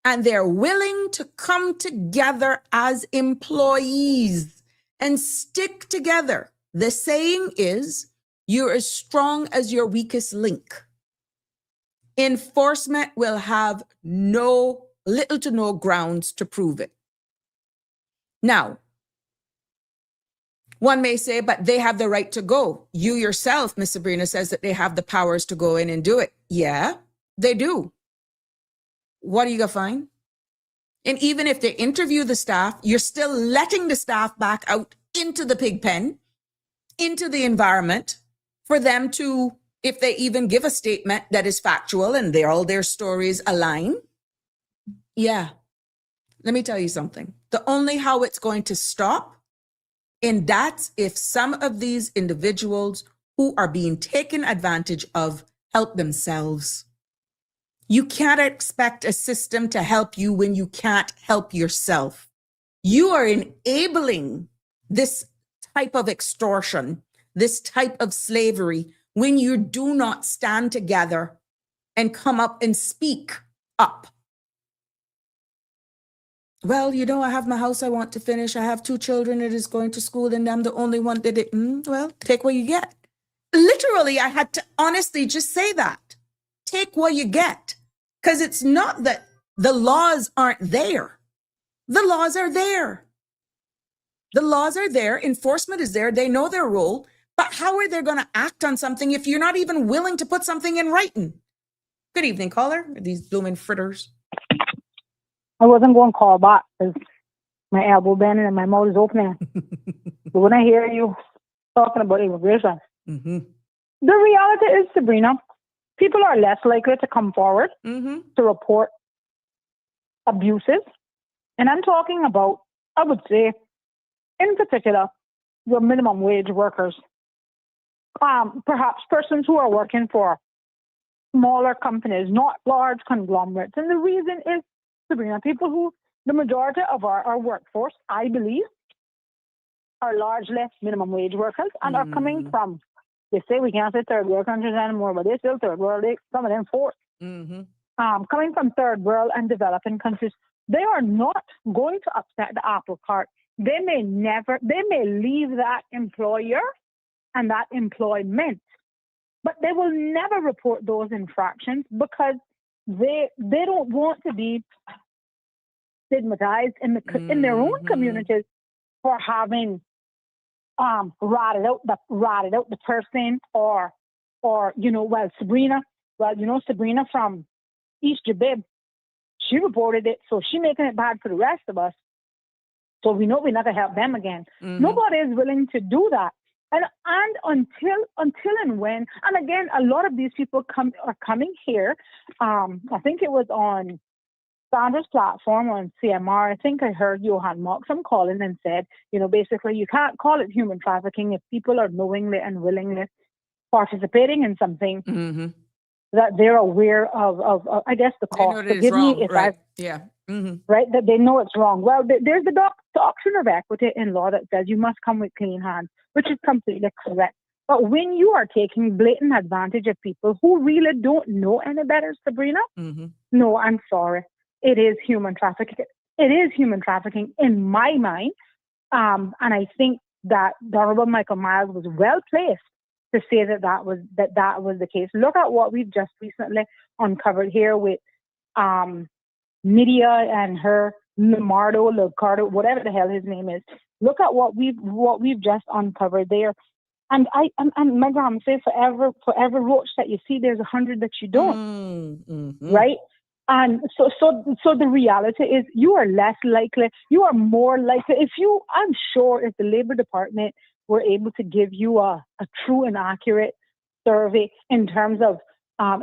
and they're willing to come together as employees and stick together. The saying is, you're as strong as your weakest link. Enforcement will have little to no grounds to prove it. Now, one may say, but they have the right to go. You yourself, Miss Sabrina, says that they have the powers to go in and do it. Yeah, they do. What are you going to find? And even if they interview the staff, you're still letting the staff back out into the pig pen, into the environment for them to, if they even give a statement that is factual and all their stories align. Yeah, let me tell you something. The only how it's going to stop, and that's if some of these individuals who are being taken advantage of help themselves. You can't expect a system to help you when you can't help yourself. You are enabling this type of extortion, this type of slavery, when you do not stand together and come up and speak up. Well, I have my house I want to finish. I have 2 children that is going to school and I'm the only one that well, take what you get. Literally, I had to honestly just say that. Take what you get. Because it's not that the laws aren't there. The laws are there. The laws are there. Enforcement is there. They know their role. But how are they going to act on something if you're not even willing to put something in writing? Good evening, caller. These blooming fritters. I wasn't going to call back because my elbow bending and my mouth is opening. But when I hear you talking about immigration, the reality is, Sabrina, people are less likely to come forward to report abuses. And I'm talking about, I would say, in particular, your minimum wage workers. Perhaps persons who are working for smaller companies, not large conglomerates. And the reason is, Sabrina, people who, the majority of our workforce, I believe, are largely minimum wage workers and are coming from, they say we can't say third world countries anymore, but they're still third world, some of them fourth. Coming from third world and developing countries, they are not going to upset the apple cart. They may leave that employer and that employment, but they will never report those infractions because they don't want to be stigmatized in their own communities for having ratted out the person or Sabrina from East Jabib, she reported it, so she making it bad for the rest of us. So we know we're not gonna help them again. Nobody is willing to do that. And until and when, and again, a lot of these people are coming here. I think it was on Sandra's platform on CMR. I think I heard Johan Moxham calling and said, basically you can't call it human trafficking if people are knowingly and willingly participating in something that they're aware of I guess the cost. Forgive me if right. Right, that they know it's wrong. Well, there's the doctrine of equity in law that says you must come with clean hands, which is completely correct. But when you are taking blatant advantage of people who really don't know any better, Sabrina, no, I'm sorry. It is human trafficking. It is human trafficking in my mind. And I think that the Honorable Michael Myers was well placed to say that was the case. Look at what we've just recently uncovered here with Nydia and her Licardo, whatever the hell his name is. Look at what we've just uncovered there. And my grandma says, for every roach that you see, there's 100 that you don't, right? And so the reality is, you are more likely, I'm sure if the Labor Department were able to give you a true and accurate survey in terms of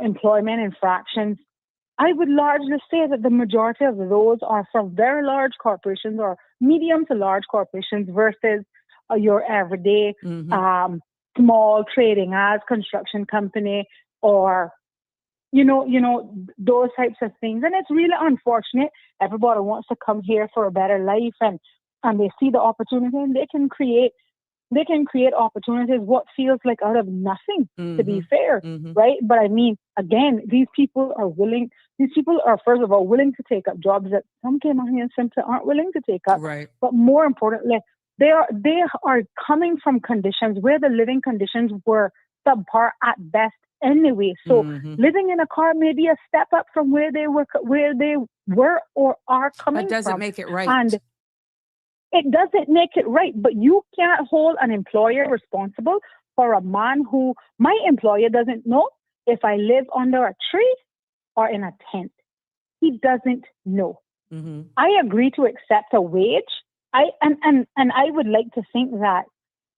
employment infractions, I would largely say that the majority of those are from very large corporations or medium to large corporations versus your everyday small trading as construction company or those types of things. And it's really unfortunate. Everybody wants to come here for a better life, and they see the opportunity, and they can create opportunities what feels like out of nothing, to be fair, right? But I mean, again, these people are first of all willing to take up jobs that some Caymanians simply aren't willing to take up. Right. But more importantly, they are coming from conditions where the living conditions were subpar at best anyway. So living in a car may be a step up from where they were or are coming from. That doesn't make it right. And it doesn't make it right, but you can't hold an employer responsible for a man who, my employer doesn't know if I live under a tree or in a tent. He doesn't know. I agree to accept a wage. And I would like to think that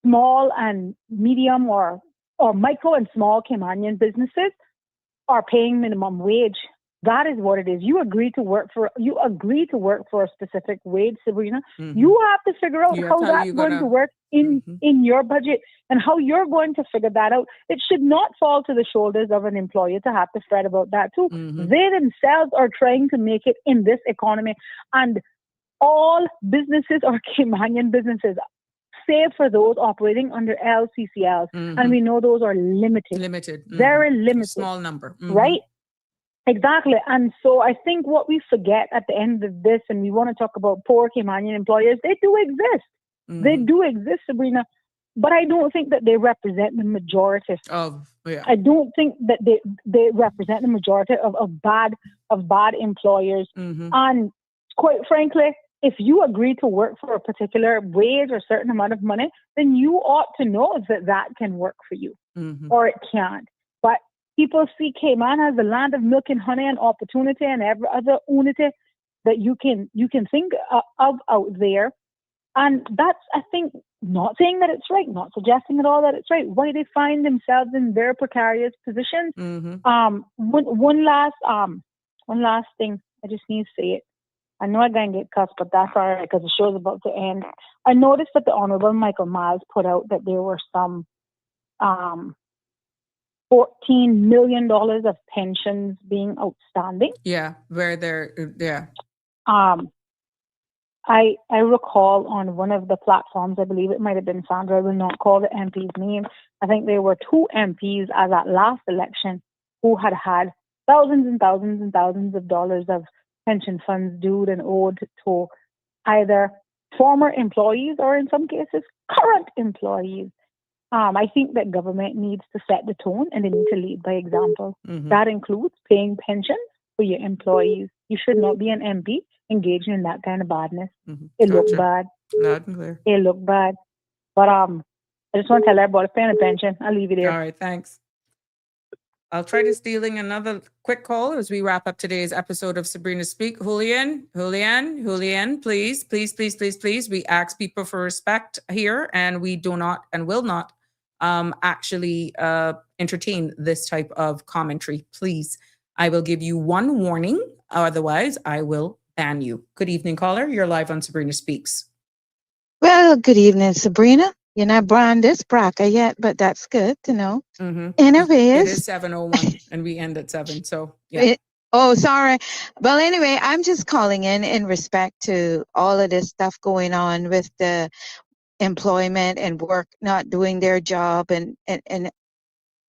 small and medium or micro and small Caymanian businesses are paying minimum wage. That is what it is. You agree to work for a specific wage, Sabrina. You have to figure out how that's going to work in your budget and how you're going to figure that out. It should not fall to the shoulders of an employer to have to fret about that too. They themselves are trying to make it in this economy, and all businesses are Caymanian businesses, save for those operating under LCCLs. And we know those are limited. Very limited. Small number. Right? Exactly. And so I think what we forget at the end of this, and we want to talk about poor Caymanian employers, they do exist. They do exist, Sabrina. But I don't think that they represent the majority. I don't think that they represent the majority of bad employers. And quite frankly, if you agree to work for a particular wage or certain amount of money, then you ought to know that can work for you, or it can't. But people see Cayman as the land of milk and honey and opportunity and every other unity that you can think of out there. And that's, I think, not saying that it's right, not suggesting at all that it's right. Why they find themselves in very precarious positions. One last thing, I just need to say it. I know I'm going to get cussed, but that's all right because the show's about to end. I noticed that the Honorable Michael Miles put out that there were some $14 million of pensions being outstanding. Yeah, where they're, yeah. I recall on one of the platforms, I believe it might have been Sandra, I will not call the MP's name. I think there were 2 MPs at that last election who had thousands and thousands and thousands of dollars of pension funds due and owed to either former employees or in some cases current employees. I think that government needs to set the tone and they need to lead by example. That includes paying pensions for your employees. You should not be an MP engaging in that kind of badness. It looks bad. Loud and clear. It looked bad. But I just want to tell everybody paying attention. I'll leave it there. All right, thanks. I'll try to stealing another quick call as we wrap up today's episode of Sabrina Speak. Julian, please. We ask people for respect here, and we do not and will not actually entertain this type of commentary. Please, I will give you one warning. Otherwise, I will ban you. Good evening, caller. You're live on Sabrina Speaks. Well, good evening, Sabrina. You're not Brandis Braca yet, but that's good to know. Anyways, it is 7:01 and we end at 7. So yeah. Sorry. Well, anyway, I'm just calling in respect to all of this stuff going on with the employment and work not doing their job. And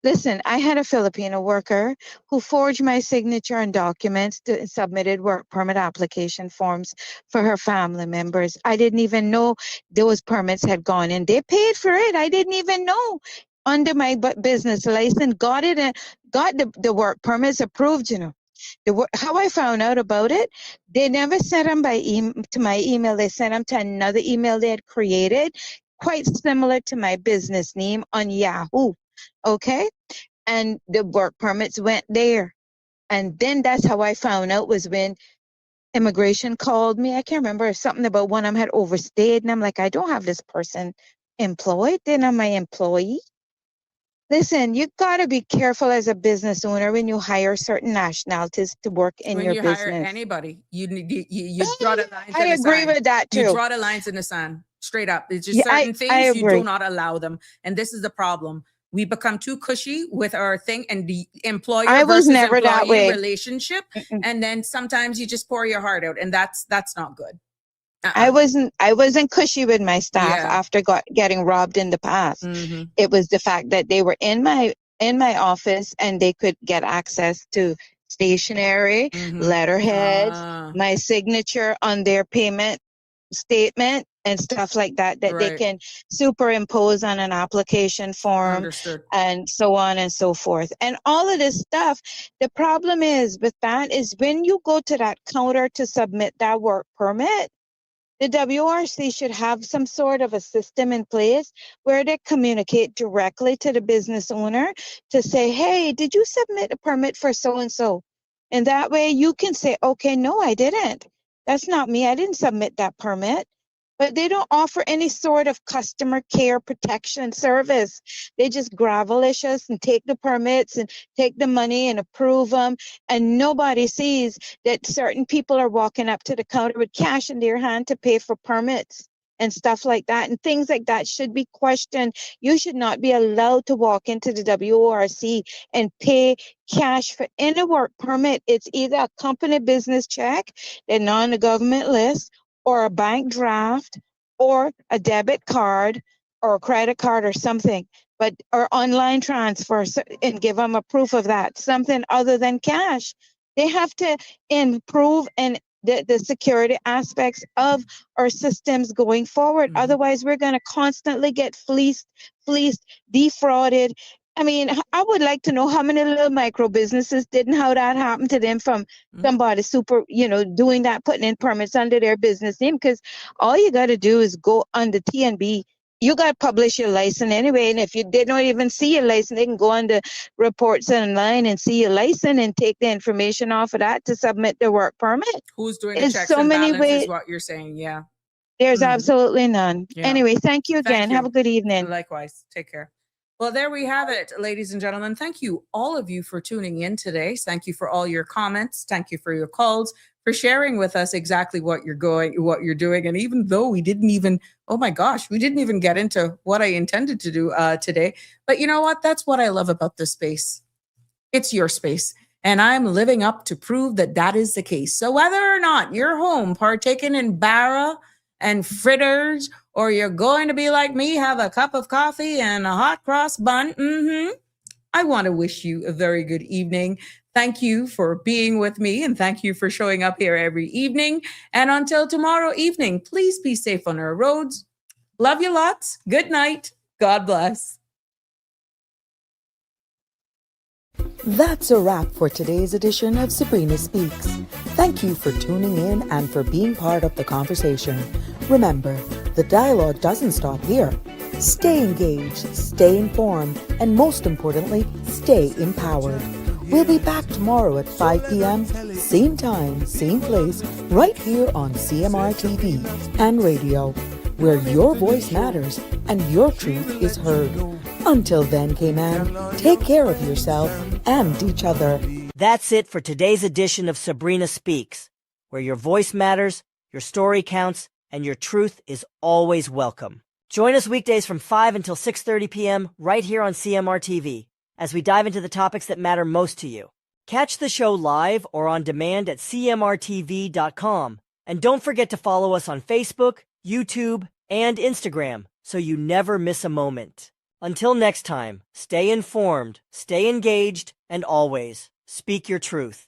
listen, I had a Filipino worker who forged my signature on documents to submitted work permit application forms for her family members. I didn't even know those permits had gone in. They paid for it. I didn't even know. Under my business license, got it and got the work permits approved, How I found out about it, they never sent them to my email. They sent them to another email they had created. quite similar to my business name on Yahoo. Okay. And the work permits went there. And then that's how I found out, was when immigration called me. I can't remember, something about one of them had overstayed. And I'm like, I don't have this person employed. They're not my employee. Listen, you got to be careful as a business owner when you hire certain nationalities to work in your business. When you hire anybody, you draw the lines in the sand. I agree with that too. You draw the lines in the sand, straight up. It's just certain things you do not allow them. And this is the problem. We become too cushy with our thing and the employer versus employee relationship. And then sometimes you just pour your heart out, and that's not good. I wasn't cushy with my staff after getting robbed in the past. It was the fact that they were in my office and they could get access to stationery, letterhead, my signature on their payment statement and stuff like that they can superimpose on an application form. And so on and so forth. And all of this stuff, the problem is with that is when you go to that counter to submit that work permit, the WRC should have some sort of a system in place where they communicate directly to the business owner to say, hey, did you submit a permit for so-and-so? And that way you can say, okay, no, I didn't. That's not me. I didn't submit that permit. But they don't offer any sort of customer care protection service. They just gravelicious and take the permits and take the money and approve them. And nobody sees that certain people are walking up to the counter with cash in their hand to pay for permits and stuff like that. And things like that should be questioned. You should not be allowed to walk into the WORC and pay cash for any work permit. It's either a company business check, they're not on the government list, or a bank draft, or a debit card, or a credit card, or something, or online transfer, and give them a proof of that, something other than cash. They have to improve the security aspects of our systems going forward. Otherwise, we're going to constantly get fleeced, defrauded. I mean, I would like to know how many little micro businesses didn't, how that happened to them from somebody doing that, putting in permits under their business name. Because all you got to do is go on the TNB. You got to publish your license anyway. And if you did not even see your license, they can go on the reports online and see your license and take the information off of that to submit their work permit. Who's doing the checks and balances is what you're saying. Yeah. There's absolutely none. Yeah. Anyway, thank you again. Have a good evening. Likewise. Take care. Well, there we have it, ladies and gentlemen. Thank you, all of you, for tuning in today. Thank you for all your comments. Thank you for your calls, for sharing with us exactly what you're doing. And even though we didn't even get into what I intended to do today. But you know what? That's what I love about this space. It's your space. And I'm living up to prove that is the case. So whether or not you're home partaking in bara and fritters, or you're going to be like me, have a cup of coffee and a hot cross bun, I want to wish you a very good evening. Thank you for being with me, and thank you for showing up here every evening. And until tomorrow evening, please be safe on our roads. Love you lots. Good night. God bless. That's a wrap for today's edition of Sabrina Speaks. Thank you for tuning in and for being part of the conversation. Remember, the dialogue doesn't stop here. Stay engaged, stay informed, and most importantly, stay empowered. We'll be back tomorrow at 5 p.m., same time, same place, right here on CMR TV and radio, where your voice matters and your truth is heard. Until then, Cayman, take care of yourself and each other. That's it for today's edition of Sabrina Speaks, where your voice matters, your story counts, and your truth is always welcome. Join us weekdays from 5 until 6:30 p.m. right here on CMR TV as we dive into the topics that matter most to you. Catch the show live or on demand at cmrtv.com. And don't forget to follow us on Facebook, YouTube, and Instagram so you never miss a moment. Until next time, stay informed, stay engaged, and always speak your truth.